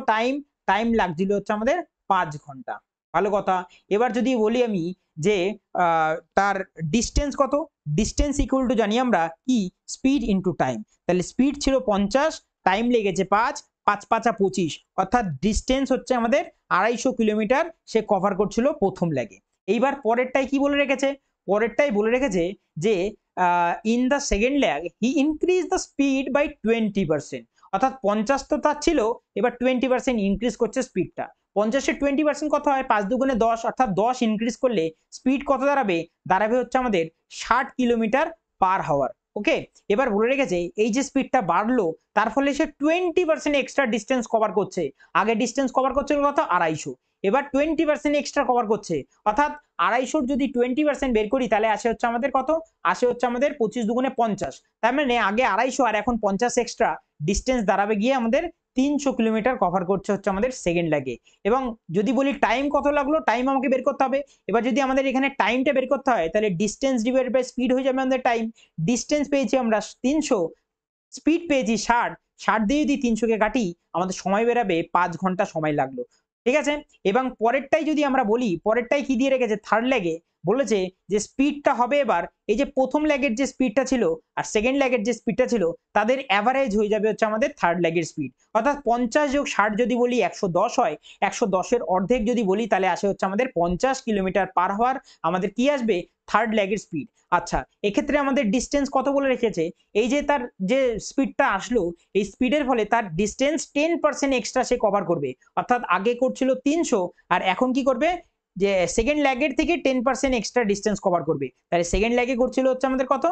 S1: টাইম লাগছিল হচ্ছে আমাদের 5 ঘন্টা। ভালো কথা। এবার যদি বলি আমি যে তার ডিস্টেন্স কত, ডিস্টেন্স ইকুয়াল টু জানি আমরা কি, স্পিড ইনটু টাইম। তাহলে স্পিড ছিল 50, টাইম লেগেছে 5, 5 5 25, অর্থাৎ ডিস্টেন্স হচ্ছে আমাদের 250 কিলোমিটার সে কভার করছিল প্রথম লেগে। এইবার পরেরটাই কি বলে রেখেছে, পরেরটাই বলে রেখেছে যে in the second leg he increase the speed by 20%, অর্থাৎ 50 তো তার ছিল, এবার 20% ইনক্রিজ করছে স্পিডটা। 50-এর 20% কত হয়, 5 দুগুণে 10, অর্থাৎ 10 ইনক্রিজ করলে স্পিড কত দাঁড়াবে, দাঁড়াবে হচ্ছে আমাদের 60 কিলোমিটার পার হাওয়ার। ওকে, এবার বলে রেখেছে এই যে স্পিডটা বাড়লো তার ফলে সে 20% এক্সট্রা ডিস্টেন্স কভার করছে। আগে ডিস্টেন্স কভার করছিল কত 250, এবার 20% এক্সট্রা কভার করছে। অর্থাৎ 250 যদি 20% বের করি তাহলে আসে হচ্ছে আমাদের কত, আসে হচ্ছে আমাদের 25 দুগুণে 50। তার মানে আগে 250 আর এখন 50 এক্সট্রা ডিস্টেন্স দাঁড়াবে গিয়ে আমাদের 300 কিলোমিটার কভার করছে হচ্ছে আমাদের সেকেন্ড লাগে। এবং যদি বলি টাইম কত লাগলো, টাইম আমাকে বের করতে হবে। এবার যদি আমাদের এখানে টাইমটা বের করতে হয় তাহলে ডিস্টেন্স ডিভাইডেড বাই স্পিড হয়ে যাবে আমাদের টাইম। ডিস্টেন্স পেয়েছি আমরা 300, স্পিড পেয়েছি 60, 60 দিয়ে যদি 300 কে কাটি আমাদের সময় বেরাবে 5 ঘন্টা সময় লাগলো। ঠিক আছে, এবং পরেরটাই যদি আমরা বলি, পরেরটাই কি দিয়ে রেখেছে থার্ড লেগে বলেছে যে স্পিডটা হবে এবার এই যে প্রথম লেগের যে স্পিডটা ছিল আর সেকেন্ড লেগের যে স্পিডটা ছিল তাদের অ্যাভারেজ হয়ে যাবে হচ্ছে আমাদের থার্ড লেগের স্পিড। অর্থাৎ 50 যোগ 60 যদি বলি 110 হয়, 110-এর অর্ধেক যদি বলি তাহলে আসে হচ্ছে আমাদের 50 কিলোমিটার পার হাওয়ার আমাদের কি আসবে থার্ড লেগের স্পিড। আচ্ছা, এক্ষেত্রে আমাদের ডিস্টেন্স কত বলে রেখেছে, এই যে তার যে স্পিডটা আসলো এই স্পিডের ফলে তার ডিস্টেন্স 10% এক্সট্রা সে কভার করবে। অর্থাৎ আগে করছিল 300 আর এখন কি করবে যে সেকেন্ড ল্যাগের থেকে 10% এক্সট্রা ডিস্টেন্স কভার করবে। তাহলে সেকেন্ড ল্যাগে করছিল হচ্ছে আমাদের কত,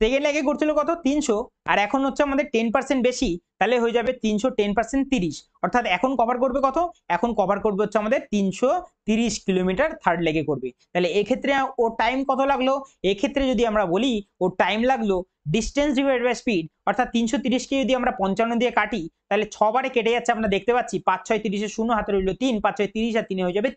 S1: সেকেন্ড লেগে করছিল কত 300 আর এখন হচ্ছে আমাদের 10% বেশি, তাহলে হয়ে যাবে 300 10% 30। অর্থাৎ এখন কভার করবে কত, এখন কভার করবে হচ্ছে আমাদের 330 কিলোমিটার থার্ড লেগে করবে। তাহলে এক্ষেত্রে ও টাইম কত লাগলো, এক্ষেত্রে যদি আমরা বলি ও টাইম লাগলো ডিস্টেন্স ডিভাইডেড বাই স্পিড, অর্থাৎ 330 কে যদি আমরা 55 দিয়ে কাটি তাহলে 6 বারে কেটে যাচ্ছে, আমরা দেখতে পাচ্ছি 5 6 30 শূন্য হাতে রইল 3, 5 6 30 আর 3 হয়ে যাবে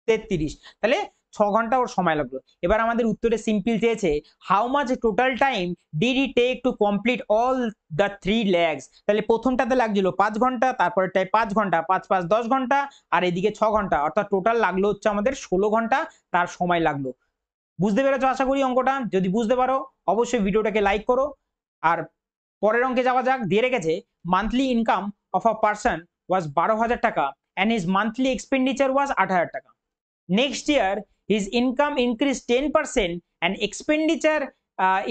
S1: 33। তাহলে 6 ঘন্টা ওর সময় লাগলো। এবার আমাদের উত্তরে সিম্পল চেয়েছে how much total time did he take to complete all the 3 legs. তাহলে প্রথমটাতে লাগছিল 5 ঘন্টা, তারপরেরটায় 5 ঘন্টা, 5 5 10 ঘন্টা আর এদিকে 6 ঘন্টা, অর্থাৎ টোটাল লাগলো হচ্ছে আমাদের 16 ঘন্টা তার সময় লাগলো। বুঝতে পেরেছো আশা করি অঙ্কটা? যদি বুঝতে পারো অবশ্যই ভিডিওটাকে লাইক করো। আর পরের অঙ্কে যাওয়া যাক। দিয়ে রেখেছে monthly income of a person was 12,000 টাকা and his monthly expenditure was 8,000 টাকা। Next year, his income increased 10% and expenditure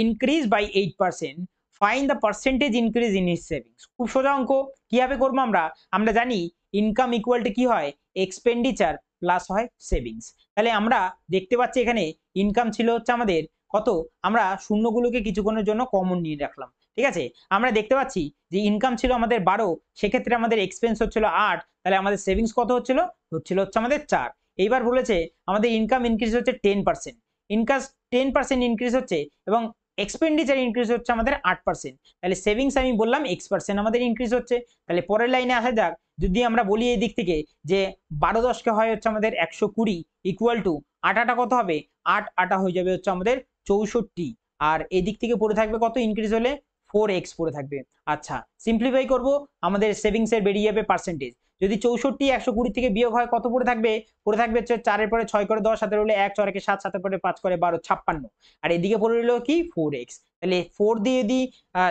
S1: increased by 8%. Find the percentage increase in his savings. খুব সোজা অঙ্ক, কিভাবে করবো আমরা, আমরা জানি ইনকাম ইকুয়াল টু কি হয় এক্সপেন্ডিচার প্লাস হয় সেভিংস। তাহলে আমরা দেখতে পাচ্ছি এখানে ইনকাম ছিল হচ্ছে আমাদের কত, আমরা শূন্যগুলোকে কিছুক্ষণের জন্য কমন নিয়ে রাখলাম। ঠিক আছে, আমরা দেখতে পাচ্ছি যে ইনকাম ছিল আমাদের 12, সেক্ষেত্রে আমাদের এক্সপেন্স হচ্ছিল 8, তাহলে আমাদের সেভিংস কত হচ্ছিল, হচ্ছিল হচ্ছে আমাদের 4। এইবার বলেছে আমাদের ইনকাম ইনক্রিজ হচ্ছে 10%, ইনকাম 10% ইনক্রিজ হচ্ছে এবং এক্সপেন্ডিচার ইনক্রিজ হচ্ছে আমাদের 8%। তাহলে সেভিংস আমি বললাম x% আমাদের ইনক্রিজ হচ্ছে। তাহলে পরের লাইনে আসা যাক, যদি আমরা বলি এই দিক থেকে যে 12 10 হয় হচ্ছে আমাদের 120 ইকুয়াল টু 8 8 কত হবে, 8 8 হয়ে যাবে হচ্ছে আমাদের 64 আর এই দিক থেকে পড়ে থাকবে কত ইনক্রিজ হলে 4x পড়ে থাকবে। আচ্ছা, সিম্পলিফাই করব, আমাদের সেভিংস এর বেরিয়ে যাবে পার্সেন্টেজ। যদি 64 120 থেকে বিয়োগ হয় কত পড়ে থাকবে, পড়ে থাকবে হচ্ছে 4 এর পরে 6 করে 10, 7 এর হলে 1, 4 এর 7, 7 এর পরে 5 করে 12, 56 আর এদিকে পড়ে রইল কি 4x। তাহলে 4 দিয়ে যদি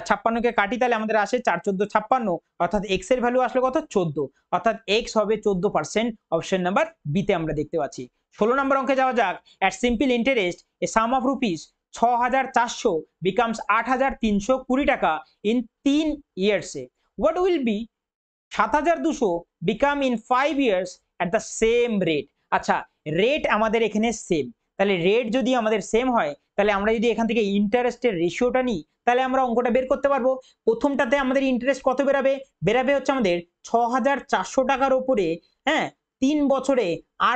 S1: 56 কে কাটি তাহলে আমাদের আসে 4 14 56, অর্থাৎ x এর ভ্যালু আসলে কত 14, অর্থাৎ x হবে 14%। অপশন নাম্বার বি তে আমরা দেখতে পাচ্ছি। 16 নম্বর অঙ্কে যাওয়া যাক। At simple interest a sum of rupees 6,400 becomes 8,320 টাকা in 3 years. What will be 7,200 become in 5 years at the same rate? আচ্ছা, রেট আমাদের এখানে সেম, তাহলে রেট যদি আমাদের সেম হয় তাহলে আমরা যদি এখান থেকে ইন্টারেস্টের রেশিওটা নিই তাহলে আমরা অঙ্কটা বের করতে পারবো। প্রথমটাতে আমাদের ইন্টারেস্ট কত বেরাবে, বেরাবে হচ্ছে আমাদের 6,400 টাকার উপরে, হ্যাঁ 3 বছরে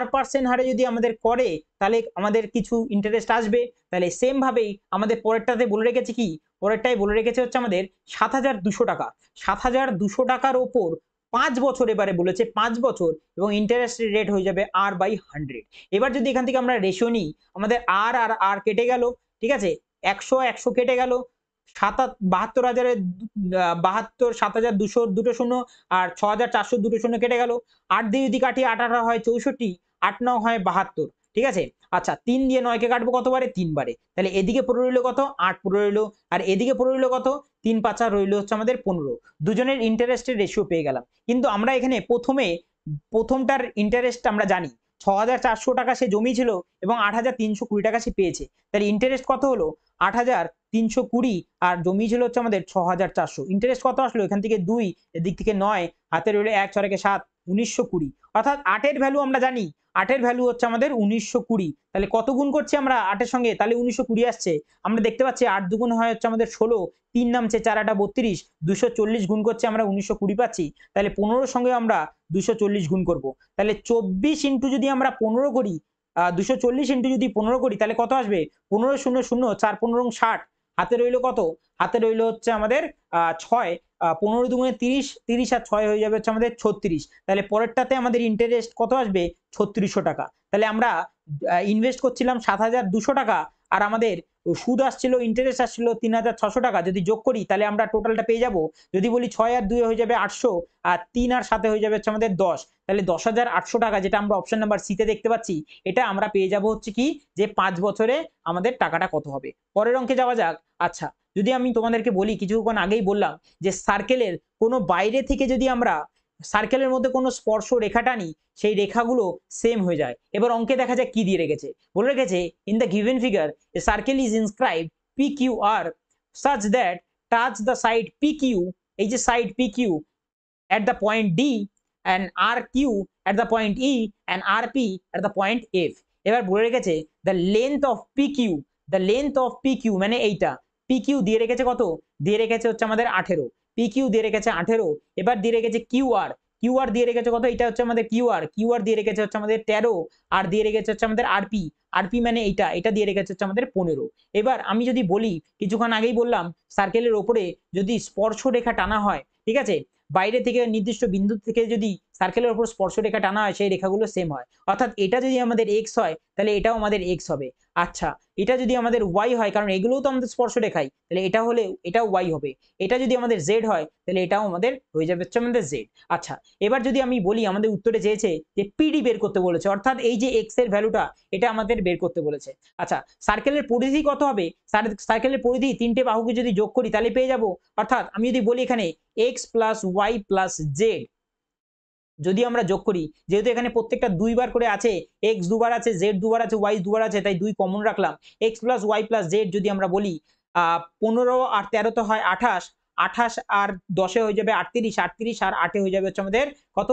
S1: R% হারে যদি আমাদের করে তাহলে আমাদের কিছু ইন্টারেস্ট আসবে। তাহলে সেম ভাবেই আমাদের পরেরটাতে বলে রেখেছে কি, পরেরটাই বলে রেখেছে হচ্ছে আমাদের 7,200 টাকা, 7,200 টাকার ওপর 5 বছর, এবারে বলেছে 5 বছর এবং ইন্টারেস্ট রেট হয়ে যাবে R/100। এবার যদি এখান থেকে আমরা রেশিও নিই আমাদের আর আর আর কেটে গেল, ঠিক আছে 100 100 কেটে গেল, 72,000 7,200 দুটো শূন্য আর 6,400 দুটো শূন্য কেটে গেল। 8 দিয়ে যদি কাটি 8 8 হয় 64, 8 9 হয় 72, ঠিক আছে। আচ্ছা, 3 দিয়ে 9 কে কাটবো কতবারে, 3 বারে, তাহলে এদিকে পড়ে রইল কত 8 পড়ে রইল আর এদিকে পড়ে রইল কত 3 5 রইল হচ্ছে আমাদের 15। দুজনের ইন্টারেস্টের রেশিও পেয়ে গেলাম। কিন্তু আমরা এখানে প্রথমটার ইন্টারেস্ট আমরা জানি 6,400 টাকা সে জমিয়েছিল এবং 8,320 টাকা সে পেয়েছে। তাহলে ইন্টারেস্ট কত হলো? 8,320 আর জমিয়েছিল হচ্ছে আমাদের 6,400। ইন্টারেস্ট কত আসলো? এখান থেকে 2, এদিক থেকে 9, হাতে রইলো 1, 4 একে 7, 1920। অর্থাৎ 8 এর ভ্যালু আমরা জানি, 8 এর ভ্যালু হচ্ছে আমাদের 1920। তাহলে কত গুণ করছি আমরা 8 এর সঙ্গে? তাহলে 1920 আসছে। আমরা দেখতে পাচ্ছি 8 দুগুণ হয় হচ্ছে আমাদের 16, 3 নামছে 4 8 32, 240 গুণ করছে আমরা 1920 পাচ্ছি। তাহলে 15 সঙ্গে আমরা 240 গুণ করব। তাহলে 24 ইন্টু যদি আমরা 15 করি, 240 ইন্টু যদি 15 করি তাহলে কত আসবে? 15 0 0 4 15 60। হাতে রইলো কত? হাতে রইলো হচ্ছে আমাদের 6, 15 দুগুণে 30, 30 আর 6 হয়ে যাবে হচ্ছে আমাদের 36। তাহলে পরেরটাতে আমাদের ইন্টারেস্ট কত আসবে? 3600 টাকা। তাহলে আমরা ইনভেস্ট করছিলাম 7,200 টাকা আর আমাদের সুদ আসছিল, ইন্টারেস্ট আসছিল 3,600 টাকা। যদি যোগ করি তাহলে আমরা টোটালটা পেয়ে যাব। যদি বলি 6 আর 2 হয়ে যাবে 800 আর 3 আর 7 হয়ে যাবে হচ্ছে আমাদের 10। তাহলে 10,800 টাকা, যেটা আমরা অপশন নাম্বার সি তে দেখতে পাচ্ছি, এটা আমরা পেয়ে যাব হচ্ছে কি, যে 5 বছরে আমাদের টাকাটা কত হবে। পরের অঙ্কে যাওয়া যাক। আচ্ছা, যদি আমি তোমাদেরকে বলি, কিছুক্ষণ আগেই বললাম যে সার্কেলের কোনো বাইরে থেকে যদি আমরা সার্কেলের মধ্যে কোনো স্পর্শ রেখা টানি, সেই রেখাগুলো সেম হয়ে যায়। এবার অঙ্কে দেখা যায় কি দিয়ে রেখেছে। বলে রেখেছে, in the given figure A circle is inscribed PQR such that touch the side PQ, এই যে side PQ at the point D and RQ at the point E and RP at the point F. এবার বলে রেখেছে the length of PQ, the length of PQ মানে এইটা PQ দিয়ে রেখেছে কত? দিয়ে রেখেছে হচ্ছে আমাদের 18। PQ দিয়ে রেখেছে 18। এবার দিয়ে রেখেছে QR, QR দিয়ে রেখেছে কত? এটা হচ্ছে আমাদের QR, QR দিয়ে রেখেছে হচ্ছে আমাদের 13 আর দিয়ে রেখেছে হচ্ছে আমাদের RP, RP মানে এইটা, এটা দিয়ে রেখেছে হচ্ছে আমাদের 15। এবার আমি যদি বলি, কিছুক্ষণ আগেই বললাম সার্কেলের ওপরে যদি স্পর্শ রেখা টানা হয়, ঠিক আছে, বাইরে থেকে নির্দিষ্ট বিন্দু থেকে যদি সার্কেলের উপর স্পর্শরেখা টানা হয়, সেই রেখাগুলো সেম হয়। অর্থাৎ এটা যদি আমাদের এক্স হয় তাহলে এটাও আমাদের এক্স হবে। আচ্ছা, এটা যদি আমাদের ওয়াই হয়, কারণ এগুলোও তো আমাদের স্পর্শরেখাই, তাহলে এটা হলে এটাও ওয়াই হবে। এটা যদি আমাদের জেড হয় তাহলে এটাও আমাদের হয়ে যাবে হচ্ছে আমাদের জেড। আচ্ছা, এবার যদি আমি বলি, আমাদের উত্তরে চেয়েছে যে পিডি বের করতে বলেছে, অর্থাৎ এই যে এক্স এর ভ্যালুটা, এটা আমাদের বের করতে বলেছে। আচ্ছা, সার্কেলের পরিধি কত হবে? সার্কেলের পরিধি 3টে বাহুকে যদি যোগ করি তাহলে পেয়ে যাব। অর্থাৎ আমি যদি বলি এখানে X plus Y plus Z যদি আমরা যোগ করি, যেহেতু এখানে প্রত্যেকটা 2 বার করে আছে, এক্স দুবার আছে, জেড দুবার আছে, ওয়াই দুবার আছে, তাই 2 কমন রাখলাম। X plus Y plus Z যদি আমরা বলি, 15 আর 13 তো হয় 28, 28 আর 10 হয়ে যাবে 38, 38 আর 8 হয়ে যাবে হচ্ছে আমাদের কত?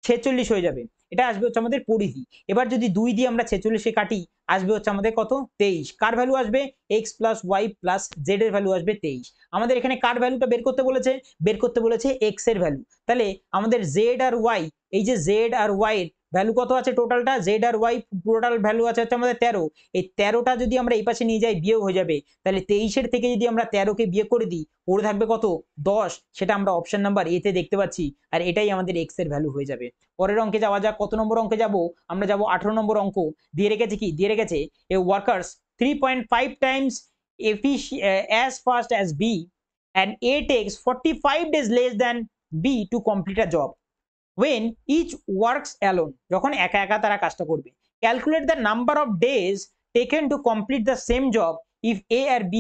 S1: 46 হয়ে যাবে। এটা আসবে হচ্ছে আমাদের পরিধি। এবার যদি 2 দিয়ে আমরা 46 কাটি, আসবে হচ্ছে আমাদের কত? 23। কার ভ্যালু আসবে? X plus Y plus Z এর ভ্যালু আসবে 23। আমাদের এখানে কার ভ্যালুটা বের করতে বলেছে? বের করতে বলেছে এক্স এর ভ্যালু। তাহলে আমাদের জেড আর ওয়াই, এই যে জেড আর ওয়াই এর ভ্যালু কত আছে টোটালটা? জেড আর ওয়াই টোটাল ভ্যালু আছে হচ্ছে আমাদের 13। এই 13টা যদি আমরা এই পাশে নিয়ে যাই, বিয়োগ হয়ে যাবে। তাহলে 23-এর থেকে যদি আমরা 13কে বিয়োগ করে দিই, পড়ে থাকবে কত? 10। সেটা আমরা অপশন নাম্বার এ তে দেখতে পাচ্ছি, আর এটাই আমাদের এক্স এর ভ্যালু হয়ে যাবে। পরের অঙ্কে যাওয়া যাক। কত নম্বর অঙ্কে যাব? আমরা যাব 18 নম্বর অঙ্ক। দিয়ে রেখেছে কি? দিয়ে রেখেছে A workers 3.5 times as fast as B and A takes 45 days less than B to complete a job when each works alone, যখন একা একা তারা কাজটা করবে। Calculate the number of days taken to complete the same job if A R B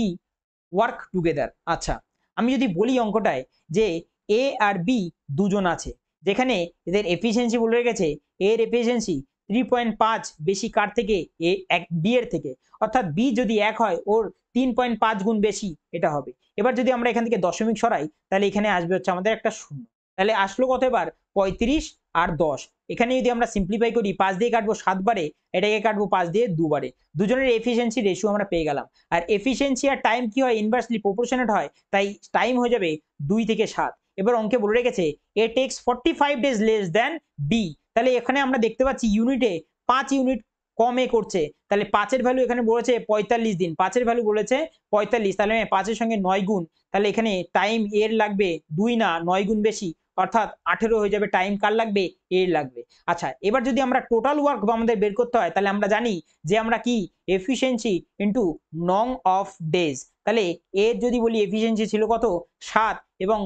S1: work together. আচ্ছা, আমি যদি বলি অঙ্কটায় যে এ আর বি দুজন আছে, যেখানে এদের এফিসিয়েন্সি বলে রেখেছে, এর এফিসিয়েন্সি 3.5 বেশি কার থেকে? বি এর থেকে। অর্থাৎ বি যদি 1 হয়, ওর 3.5 গুণ বেশি এটা হবে। এবার যদি আমরা এখান থেকে দশমিক সরাই তাহলে এখানে আসবে হচ্ছে আমাদের একটা শূন্য। তাহলে আসলো কত এবার? 35 আর 10। এখানে যদি আমরা সিম্পলিফাই করি, 5 দিয়ে কাটবো 7 বারে, এটাকে কাটবো 5 দিয়ে 2 বারে। দুজনের এফিসিয়েন্সি রেশিও আমরা পেয়ে গেলাম। আর এফিসিয়েন্সি আর টাইম কি হয়? ইনভার্সলি প্রপোর্শনেট হয়, তাই টাইম হয়ে যাবে 2 থেকে 7। এবার অঙ্কে বলে রেখেছে A takes 45 days less than B. তাহলে এখানে আমরা দেখতে পাচ্ছি ইউনিটে 5 ইউনিট কম এ করছে। তাহলে 5 এর ভ্যালু এখানে বলেছে 45 দিন, 5 এর ভ্যালু বলেছে 45, তাহলে 5 এর সঙ্গে 9 গুণ, তাহলে এখানে টাইম এর লাগবে 2 না 9 গুণ বেশি, অর্থাৎ 18 হয়ে যাবে। টাইম কার লাগবে? এর লাগবে। আচ্ছা, এবার যদি আমরা টোটাল ওয়ার্ক আমাদের বের করতে হয়, তাহলে আমরা জানি যে আমরা কি এফিসিয়েন্সি ইনটু নং অফ ডেজ। তাহলে এর যদি বলি এফিসিয়েন্সি ছিল কত? 7 এবং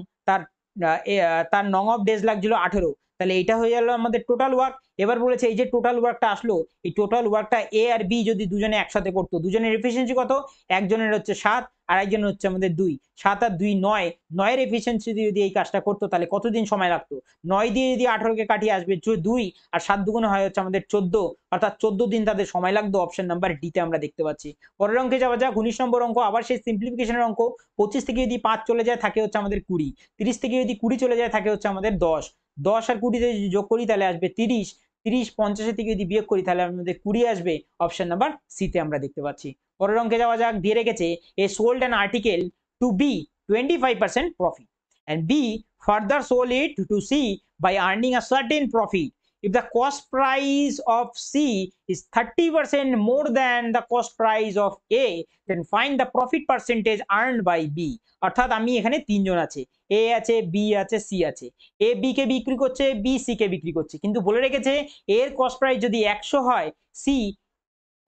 S1: তার নং অফ ডেজ লাগছিল 18। তাহলে এটা হয়ে গেল আমাদের টোটাল ওয়ার্ক। এবার বলেছে এই যে টোটাল ওয়ার্কটা আসলো, এই টোটাল ওয়ার্কটা এ আর বি যদি দুজনে একসাথে করতো, দুজনের এফিসিয়েন্সি কত, একজনের হচ্ছে 7 আর একজনের হচ্ছে আমাদের 2, 7 আর 2 9, 9 এর এফিসিয়েন্সি দিয়ে যদি এই কাজটা করতো তাহলে কতদিন সময় লাগতো? 9 দিয়ে যদি 18কে কাটিয়ে আসবে 2 আর 7 দুগুণে হয় হচ্ছে আমাদের 14, অর্থাৎ 14 দিন তাদের সময় লাগতো। অপশন নাম্বার ডি তে আমরা দেখতে পাচ্ছি। পরের অঙ্কে যাওয়া যাক, 19 নম্বর অঙ্ক, আবার সেই সিম্পলিফিকেশনের অঙ্ক। 25 থেকে যদি 5 চলে যায় থাকে হচ্ছে আমাদের 20, 30 থেকে যদি 20 চলে যায় থাকে হচ্ছে আমাদের 10, 10 আর 20 তে যদি যোগ করি তাহলে আসবে 30, 30 50 থেকে যদি বিয়োগ করি তাহলে আমাদের 20 আসবে। অপশন নাম্বার সি তে আমরা দেখতে পাচ্ছি। পরের অঙ্কে যাওয়া যাক, দিয়ে রেখেছে A sold an article to be 25% profit and B further sold it to C by earning a certain profit. If the cost price of C is 30% more than the cost price of A, then find the profit percentage earned by B. অর্থাৎ আমি এখানে তিনজন আছে, A আছে, B আছে, C আছে। A B কে বিক্রি করছে, B C কে বিক্রি করছে, কিন্তু বলে রেখেছে এর কস্ট প্রাইস যদি 100 হয়, C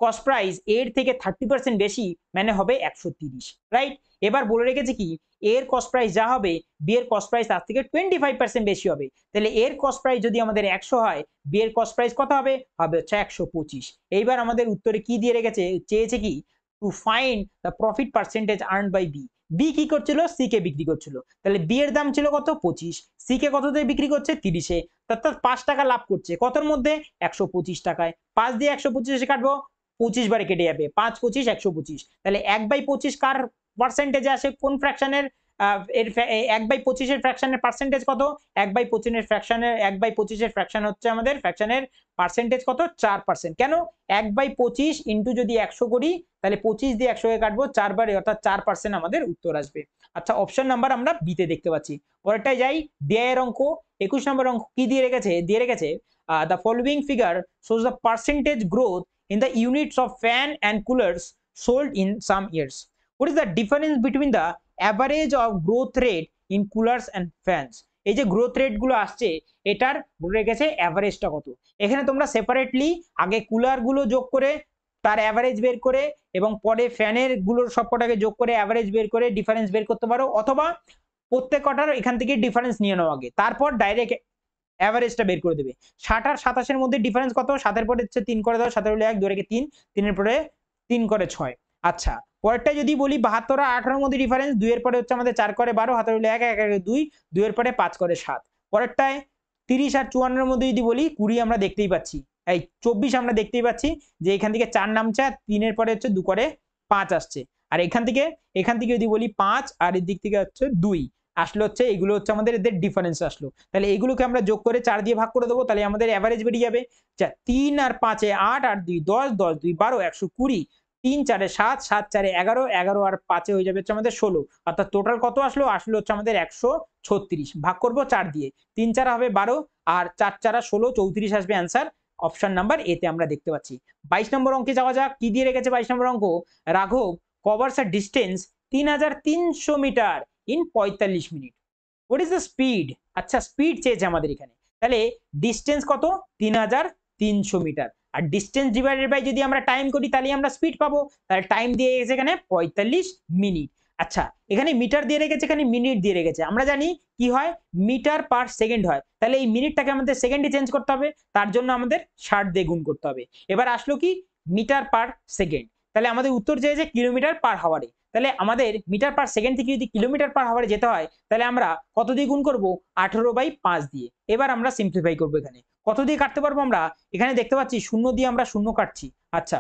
S1: কস্ট প্রাইস এর থেকে 30% বেশি, মানে হবে 130, রাইট। এবার বলে রেখেছে কি এর কস্ট প্রাইস যা হবে বি এর কস্ট প্রাইস তার থেকে 25% বেশি হবে। তাহলে এর কস্ট প্রাইস যদি আমাদের 100 হয়, বি এর কস্ট প্রাইস কত হবে? হবে হচ্ছে 125। এইবার আমাদের উত্তরে কি দিয়ে রেখেছে, চেয়েছে কি to find the profit percentage earned by B. B কি করছিল? সি কে বিক্রি করছিল। তাহলে বি এর দাম ছিল কত? 25, সি কে কততে বিক্রি করছে? 30-এ, অর্থাৎ 5 টাকা লাভ করছে। কতর মধ্যে? 125 টাকায়। 5 দিয়ে 125 কাটবো, 25 বারে কেটে যাবে, 5 25 125। তাহলে 1/25 কার পার্সেন্টেজে আসে, কোন ফ্র্যাকশনের? এর 1/25 এর ফ্র্যাকশনের পার্সেন্টেজ কত? 1/25 এর ফ্র্যাকশনের 1/25 এর ফ্র্যাকশন হচ্ছে আমাদের ফ্র্যাকশনের পার্সেন্টেজ কত? 4%। কেন? 1/25 ইন্টু যদি 100 করি তাহলে 25 দিয়ে 100 কে কাটবো 4 বারে, অর্থাৎ 4% আমাদের উত্তর আসবে। আচ্ছা, অপশন নাম্বার আমরা বি তে দেখতে পাচ্ছি। পরেরটায় যাই, ব্যয়ের অঙ্ক। 21 নম্বর অঙ্ক কি দিয়ে রেখেছে? দিয়ে রেখেছে the following figure shows the percentage growth in the units of fan and coolers sold in some years. What is the difference between the average of growth rate in coolers and fans? এই যে growth rate গুলো আসছে এটার বলে রেখেছে অ্যাভারেজটা কত। এখানে তোমরা সেপারেটলি আগে কুলার গুলো যোগ করে তার অ্যাভারেজ বের করে এবং পরে ফ্যানের গুলোর সবকটাকে যোগ করে অ্যাভারেজ বের করে ডিফারেন্স বের করতে পারো, অথবা প্রত্যেক কটার এখান থেকে ডিফারেন্স নিয়ে নাও আগে, তারপর ডাইরেক্ট অ্যাভারেজটা বের করে দেবে। 60 আর 27 এর মধ্যে ডিফারেন্স কত? 7 এর পরে হচ্ছে 3 করে দাও, 7 হলো 1, 2 রেখে 3, 3 এর পরে 3 করে 6। আচ্ছা, পরেরটা যদি বলি 72 আর 18 এর মধ্যে ডিফারেন্স, 2 এর পরে হচ্ছে আমাদের 4 করে 12, হাতের হলো 1, 1 এর 2, 2 এর পরে 5 করে 7। পরেরটায় 30 আর 54 এর মধ্যে যদি বলি 20 আমরা দেখতেই পাচ্ছি, এই 24 আমরা দেখতেই পাচ্ছি যে এখান থেকে 4 নামছে আর 3 এর পরে হচ্ছে 2 করে 5 আসছে। আর এখান থেকে যদি বলি 5 আর এর দিক থেকে হচ্ছে 2 আসলো, হচ্ছে এগুলো হচ্ছে আমাদের এদের ডিফারেন্স আসলো। তাহলে এগুলোকে আমরা যোগ করে 4 দিয়ে ভাগ করে দেবো, তাহলে আমাদের অ্যাভারেজ বেরিয়ে যাবে। 3 আর 5 8 আর 2 10, 10 2 12, 120, 3 4 7, 7 4 11, 11 আর 5 হয়ে যাবে হচ্ছে আমাদের 16, অর্থাৎ টোটাল কত আসলো? আসলো হচ্ছে আমাদের 136। ভাগ করব 4 দিয়ে, 3 4 হবে 12 আর 4 4 16, 34 আসবে অ্যান্সার। অপশন নাম্বার এ তে আমরা দেখতে পাচ্ছি। 22 নম্বর অঙ্কে যাওয়া যাক, কি দিয়ে রেখেছে 22 নম্বর অঙ্ক? রাঘব covers a distance 3300 metre in 45 minute. What is the speed? আচ্ছা, স্পিড চেয়েছে আমাদের এখানে। তাহলে ডিস্টেন্স কত? 3300 মিটার, আর ডিস্টেন্স ডিভাইডেড বাই যদি আমরা টাইম করি তাহলে আমরা স্পিড পাবো। তাহলে টাইম দিয়ে গেছে এখানে 45 মিনিট। আচ্ছা, এখানে মিটার দিয়ে রেখেছে, এখানে মিনিট দিয়ে রেখেছে। আমরা জানি কি হয়, মিটার পার সেকেন্ড হয়, তাহলে এই মিনিটটাকে আমাদের সেকেন্ডে চেঞ্জ করতে হবে, তার জন্য আমাদের 60 দিয়ে গুণ করতে হবে। এবার আসলো কি মিটার পার সেকেন্ড, তাহলে আমাদের উত্তর চেয়েছে কিলোমিটার পার হাওয়ারে। তাহলে আমাদের মিটার পার সেকেন্ড থেকে যদি কিলোমিটার পার হাওয়ারে যেতে হয় তাহলে আমরা কত দিয়ে গুণ করব? 18/5 দিয়ে। এবার আমরা সিম্পলিফাই করবো, এখানে কত দিয়ে কাটতে পারবো? আমরা এখানে দেখতে পাচ্ছি 0 দিয়ে আমরা 0 কাটছি। আচ্ছা,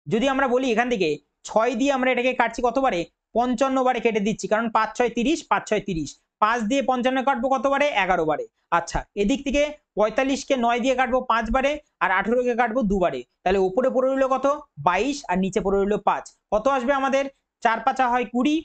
S1: যদি আমরা বলি এখান থেকে 6 দিয়ে আমরা এটাকে কাটছি কতবারে? 55 বারে কেটে দিচ্ছি, কারণ 5 6 30, 5 6 30, 5 দিয়ে 55 কাটবো কতবারে? 11 বারে। আচ্ছা, এদিক থেকে 45 কে 9 দিয়ে কাটবো 5 বারে, আর 18 কে কাটবো 2 বারে। তাহলে উপরে পড়ে রইলো কত? 22, আর নিচে পড়ে রইলো 5। কত আসবে আমাদের? 4 5 হয় 20,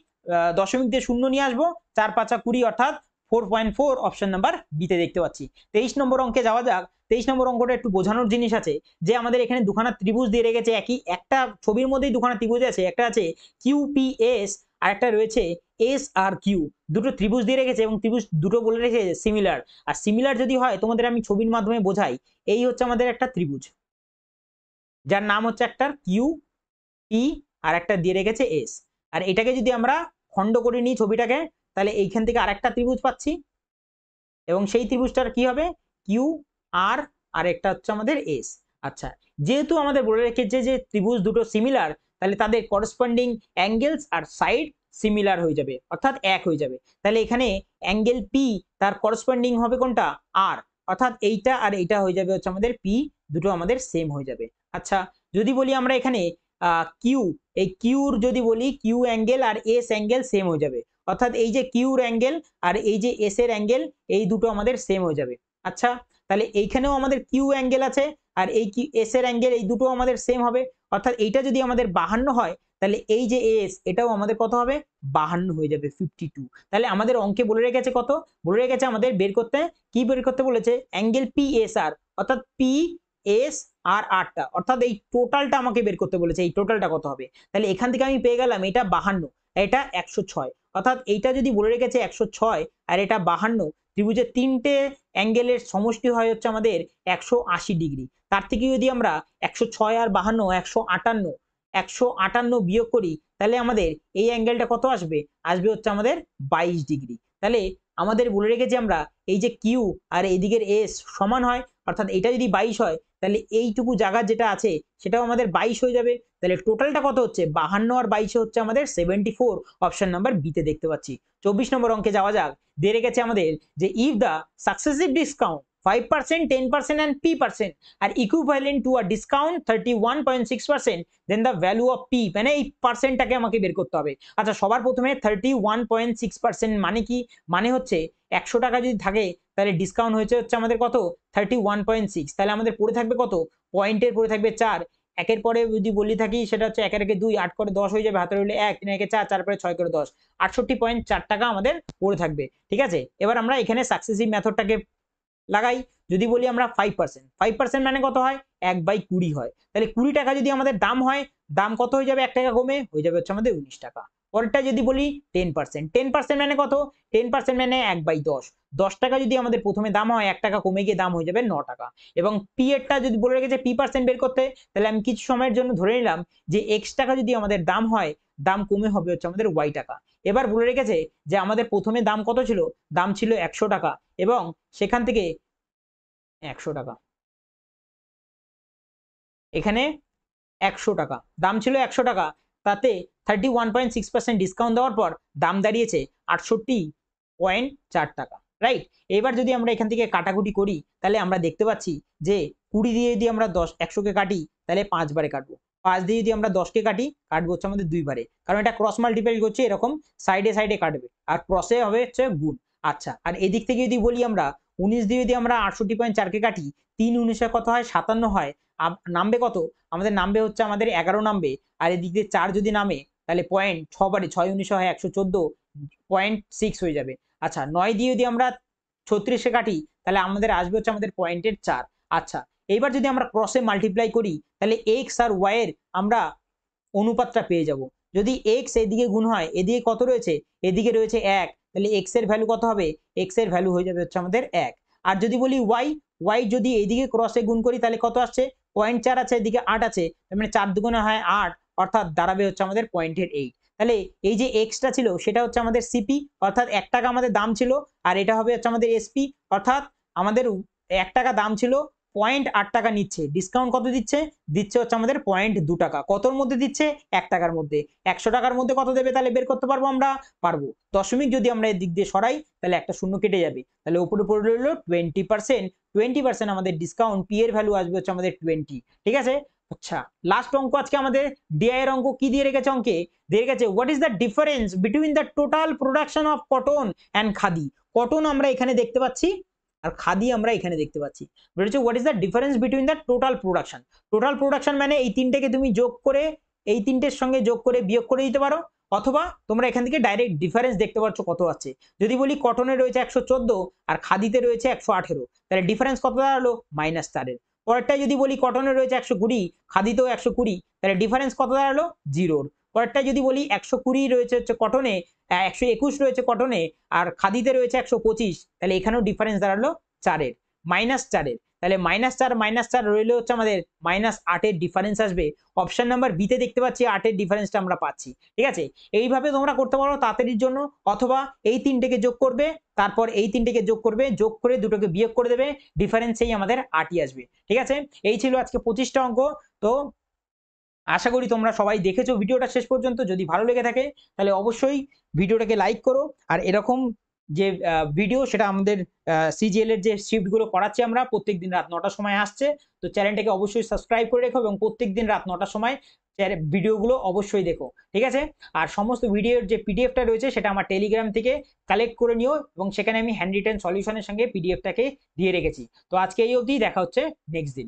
S1: দশমিক দিয়ে 0 নিয়ে আসবো, 4 5 20, অর্থাৎ 4.4। অপশন নাম্বার বি তে দেখতে পাচ্ছি। 23 নম্বর অঙ্কে যাওয়া যাক। 23 নম্বর অঙ্কটা একটু বোঝানোর জিনিস আছে, যে আমাদের এখানে দুখানা ত্রিভুজ দিয়ে রেখেছে, একই একটা ছবির মধ্যেই দুখানা ত্রিভুজ আছে, একটা আছে কিউপিএস আর একটা রয়েছে এস আর কিউ। দুটো ত্রিভুজ দিয়ে রেখেছে এবং ত্রিভুজ দুটো বলে রেখেছে সিমিলার। আর সিমিলার যদি হয় তোমাদের আমি ছবির মাধ্যমে বোঝাই, এই হচ্ছে আমাদের একটা ত্রিভুজ যার নাম হচ্ছে একটা কিউ পি আর একটা দিয়ে রেখেছে এস। আর এটাকে যদি আমরা খণ্ড করে নিই ছবিটাকে, তাহলে এইখান থেকে আরেকটা ত্রিভুজ পাচ্ছি, এবং সেই ত্রিভুজটার কি হবে কিউ আর আর একটা হচ্ছে আমাদের এস। আচ্ছা, যেহেতু আমাদের বলে রেখেছে যে ত্রিভুজ দুটো সিমিলার, তাহলে তাদের করসপন্ডিং অ্যাঙ্গেলস আর সাইড সিমিলার হয়ে যাবে, অর্থাৎ এক হয়ে যাবে। তাহলে এখানে অ্যাঙ্গেল পি তার করসপন্ডিং হবে কোনটা আর, অর্থাৎ এইটা আর এইটা হয়ে যাবে হচ্ছে আমাদের পি, দুটো আমাদের সেম হয়ে যাবে। আচ্ছা, যদি বলি আমরা এখানে কিউ, এই কিউর যদি বলি কিউ অ্যাঙ্গেল আর এস অ্যাঙ্গেল সেম হয়ে যাবে, অর্থাৎ এই যে কিউর অ্যাঙ্গেল আর এই যে এস এর অ্যাঙ্গেল এই দুটো আমাদের সেম হয়ে যাবে। আচ্ছা, তাহলে এইখানেও আমাদের কিউ অ্যাঙ্গেল আছে আর এই কি এস এর অ্যাঙ্গেল এই দুটো আমাদের সেম হবে, অর্থাৎ এইটা যদি আমাদের 52 হয় তাহলে এই যে এস এটাও আমাদের কত হবে 52 হয়ে যাবে 52। তাহলে আমাদের অঙ্কে বলে রেখেছে কত, বলে রেখেছে আমাদের বের করতে, কি বের করতে বলেছে অ্যাঙ্গেল পি এস আর, অর্থাৎ পি এস আর আরটা, অর্থাৎ এই টোটালটা আমাকে বের করতে বলেছে, এই টোটালটা কত হবে। তাহলে এখান থেকে আমি পেয়ে গেলাম এটা 52, এটা 106, অর্থাৎ এইটা যদি বলে রেখেছে 106 আর এটা 52, ত্রিভুজের তিনটে অ্যাঙ্গেলের সমষ্টি হয় হচ্ছে আমাদের 180 ডিগ্রি। তার থেকে যদি আমরা 106 আর 52 158 বিয়োগ করি তাহলে আমাদের এই অ্যাঙ্গেলটা কত আসবে, আসবে হচ্ছে আমাদের 22 ডিগ্রি। তাহলে আমাদের বলে রেখেছি আমরা এই যে কিউ আর এদিকের এস সমান হয়, অর্থাৎ এটা যদি 22 হয় তাহলে এইটুকু জায়গা যেটা আছে সেটাও আমাদের 22 হয়ে যাবে। তাহলে টোটালটা কত হচ্ছে 52 আর 22 হচ্ছে আমাদের 74, অপশন নাম্বার বিতে দেখতে পাচ্ছি। 24 নম্বর অঙ্কে যাওয়া যাক। দিয়ে রেখেছে আমাদের যে if the successive discount 5%, 10% and p% are equivalent to a discount 31.6%, then the value of p, মানে এই পার্সেন্টটাকে আমাকে বের করতে হবে। আচ্ছা, সবার প্রথমে 31.6% মানে কি, মানে হচ্ছে 100 টাকা যদি থাকে তাহলে ডিসকাউন্ট হয়েছে হচ্ছে আমাদের কত 31.6, তাহলে আমাদের পড়ে থাকবে কত পয়েন্টের পড়ে থাকবে 4, একের পরে যদি বলি থাকি সেটা হচ্ছে একের একে 2, 8 করে 10 হয়ে যাবে, হাতে রইলে 1, 3 একে 4, 4 পরে 6 করে 10, 68.4 টাকা আমাদের পড়ে থাকবে। ঠিক আছে, এবার আমরা এখানে সাকসেসিভ মেথডটাকে লাগাই। যদি বলি আমরা 5%, 5% মানে কত হয় 1/20 হয়, তাহলে 20 টাকা যদি আমাদের দাম হয়, দাম কত হয়ে যাবে 1 টাকা কমে হয়ে যাবে হচ্ছে আমাদের 19 টাকা। পরেরটা যদি বলি 10%, 10% মানে কত 10% মানে 1/10, 10 টাকা যদি আমাদের প্রথমে দাম হয় 1 টাকা কমে গিয়ে দাম হয়ে যাবে 9 টাকা। এবং পি এরটা যদি বলে রেখেছে p% বের করতে, তাহলে আমি কিছু সময়ের জন্য ধরে নিলাম যে x টাকা যদি আমাদের দাম হয়, দাম কমে হবে হচ্ছে আমাদের y টাকা। এবার বলে রেখেছে যে আমাদের প্রথমে দাম কত ছিল, দাম ছিল 100 টাকা এবং সেখান থেকে 100 টাকা, এখানে 100 টাকা দাম ছিল 100 টাকা, তাতে 31.6% ডিসকাউন্ট দেওয়ার পর দাম দাঁড়িয়েছে 68.4 টাকা, রাইট। এবার যদি আমরা এখান থেকে কাটাকুটি করি তাহলে আমরা দেখতে পাচ্ছি যে 20 দিয়ে যদি আমরা 100 কে কাটি তাহলে 5 বারে কাটবো, 5 দিয়ে যদি আমরা 10 কে কাটি কাটবো হচ্ছে আমাদের 2 বারে, কারণ এটা ক্রস মাল্টিপ্লাই করছে, এরকম সাইডে সাইডে কাটবে আর ক্রসে হবে হচ্ছে গুণ। আচ্ছা, আর এদিক থেকে যদি বলি আমরা 19 দিয়ে যদি আমরা 68.4 কে কাটি, 3 19 কত হয় 57 হয়, নামবে কত আমাদের, নামবে হচ্ছে আমাদের 11 নামবে, আর এদিক দিয়ে 4 যদি নামে তাহলে পয়েন্ট 6 বারে 6 19 হয় 114.6 হয়ে যাবে। আচ্ছা, 9 দিয়ে যদি আমরা 36 কাটি তাহলে আমাদের আসবে হচ্ছে আমাদের পয়েন্টের 4। আচ্ছা, এইবার যদি আমরা ক্রসে মাল্টিপ্লাই করি তাহলে এক্স আর ওয়াই এর আমরা অনুপাতটা পেয়ে যাব। যদি এক্স এদিকে গুণ হয়, এদিকে কত রয়েছে, এদিকে রয়েছে 1, তাহলে এক্স এর ভ্যালু কত হবে, এক্স এর ভ্যালু হয়ে যাবে হচ্ছে আমাদের 1। আর যদি বলি ওয়াই, ওয়াই যদি এইদিকে ক্রসে গুণ করি তাহলে কত আসছে 0.4 আছে, এদিকে 8 আছে, তার মানে 4 দুগুণে হয় 8, অর্থাৎ দাঁড়াবে হচ্ছে আমাদের পয়েন্টের 8। তাহলে এই যে এক্সটা ছিল সেটা হচ্ছে আমাদের সিপি, অর্থাৎ 1 টাকা আমাদের দাম ছিল, আর এটা হবে হচ্ছে আমাদের এসপি, অর্থাৎ আমাদের 1 টাকা দাম ছিল, 0.8 টাকা নিচ্ছে, ডিসকাউন্ট কত দিচ্ছে, দিচ্ছে হচ্ছে আমাদের 0.2 টাকা, কতর মধ্যে দিচ্ছে 1 টাকার মধ্যে, 100 টাকার মধ্যে কত দেবে তাহলে বের করতে পারবো আমরা, পারবো। দশমিক যদি আমরা এদিক দিয়ে সরাই তাহলে একটা শূন্য কেটে যাবে, তাহলে উপরে পড়ে রইলো 20%, 20% আমাদের ডিসকাউন্ট, পি এর ভ্যালু আসবে হচ্ছে আমাদের 20। ঠিক আছে। আচ্ছা, লাস্ট অঙ্ক আজকে আমাদের ডিআই এর অঙ্ক কি দিয়ে রেখেছে, অঙ্কে দিয়ে রেখেছে what is the difference between the total production of cotton and khadi. Cotton আমরা এখানে দেখতে পাচ্ছি আর খাদি আমরা এখানে দেখতে পাচ্ছি, বলেছে what is the difference between the total production. Total production মানে এই তিনটেকে তুমি যোগ করে, এই তিনটের সঙ্গে যোগ করে বিয়োগ করে দিতে পারো, অথবা তোমরা এখান থেকে ডাইরেক্ট ডিফারেন্স দেখতে পাচ্ছ কত আছে। যদি বলি কটনে রয়েছে 114 আর খাদিতে রয়েছে 118, তাহলে ডিফারেন্স কত দাঁড়ালো -4। পরেরটা যদি বলি কটনে রয়েছে 120, খাদিতেও 120, তাহলে ডিফারেন্স কত দাঁড়ালো 0। পরেরটা যদি বলি 120 রয়েছে হচ্ছে কটনে, 121 রয়েছে কটনে আর খাদিতে রয়েছে 125, তাহলে এখানেও ডিফারেন্স দাঁড়ালো 4-এর, -4-এর। তাহলে -4 রইলে হচ্ছে আমাদের -8 ডিফারেন্স আসবে। অপশন নাম্বার বিতে দেখতে পাচ্ছি 8 ডিফারেন্সটা আমরা পাচ্ছি। ঠিক আছে, এইভাবে তোমরা করতে পারো তাড়াতাড়ির জন্য, অথবা এই তিনটেকে যোগ করবে, তারপর এই তিনটেকে যোগ করবে, যোগ করে দুটোকে বিয়োগ করে দেবে, ডিফারেন্সেই আমাদের 8ই আসবে। ঠিক আছে, এই ছিল আজকে 25টা অঙ্ক। তো আশা করি তোমরা সবাই দেখেছো ভিডিওটা শেষ পর্যন্ত। যদি ভালো লেগে থাকে তাহলে অবশ্যই ভিডিওটাকে লাইক করো। আর এরকম যে ভিডিও, সেটা আমাদের সিজিএল এর যে শিফটগুলো করাচ্ছি আমরা, প্রত্যেকদিন রাত 9টার সময় আসছে। তো চ্যানেলটাকে অবশ্যই সাবস্ক্রাইব করে রেখো এবং প্রত্যেকদিন রাত 9টার সময় ভিডিওগুলো অবশ্যই দেখো। ঠিক আছে, আর সমস্ত ভিডিওর যে পিডিএফটা রয়েছে সেটা আমার টেলিগ্রাম থেকে কালেক্ট করে নিও, এবং সেখানে আমি হ্যান্ড রিটেন সলিউশনের সঙ্গে পিডিএফটাকে দিয়ে রেখেছি। তো আজকে এই অবধি, দেখা হচ্ছে নেক্সট দিন।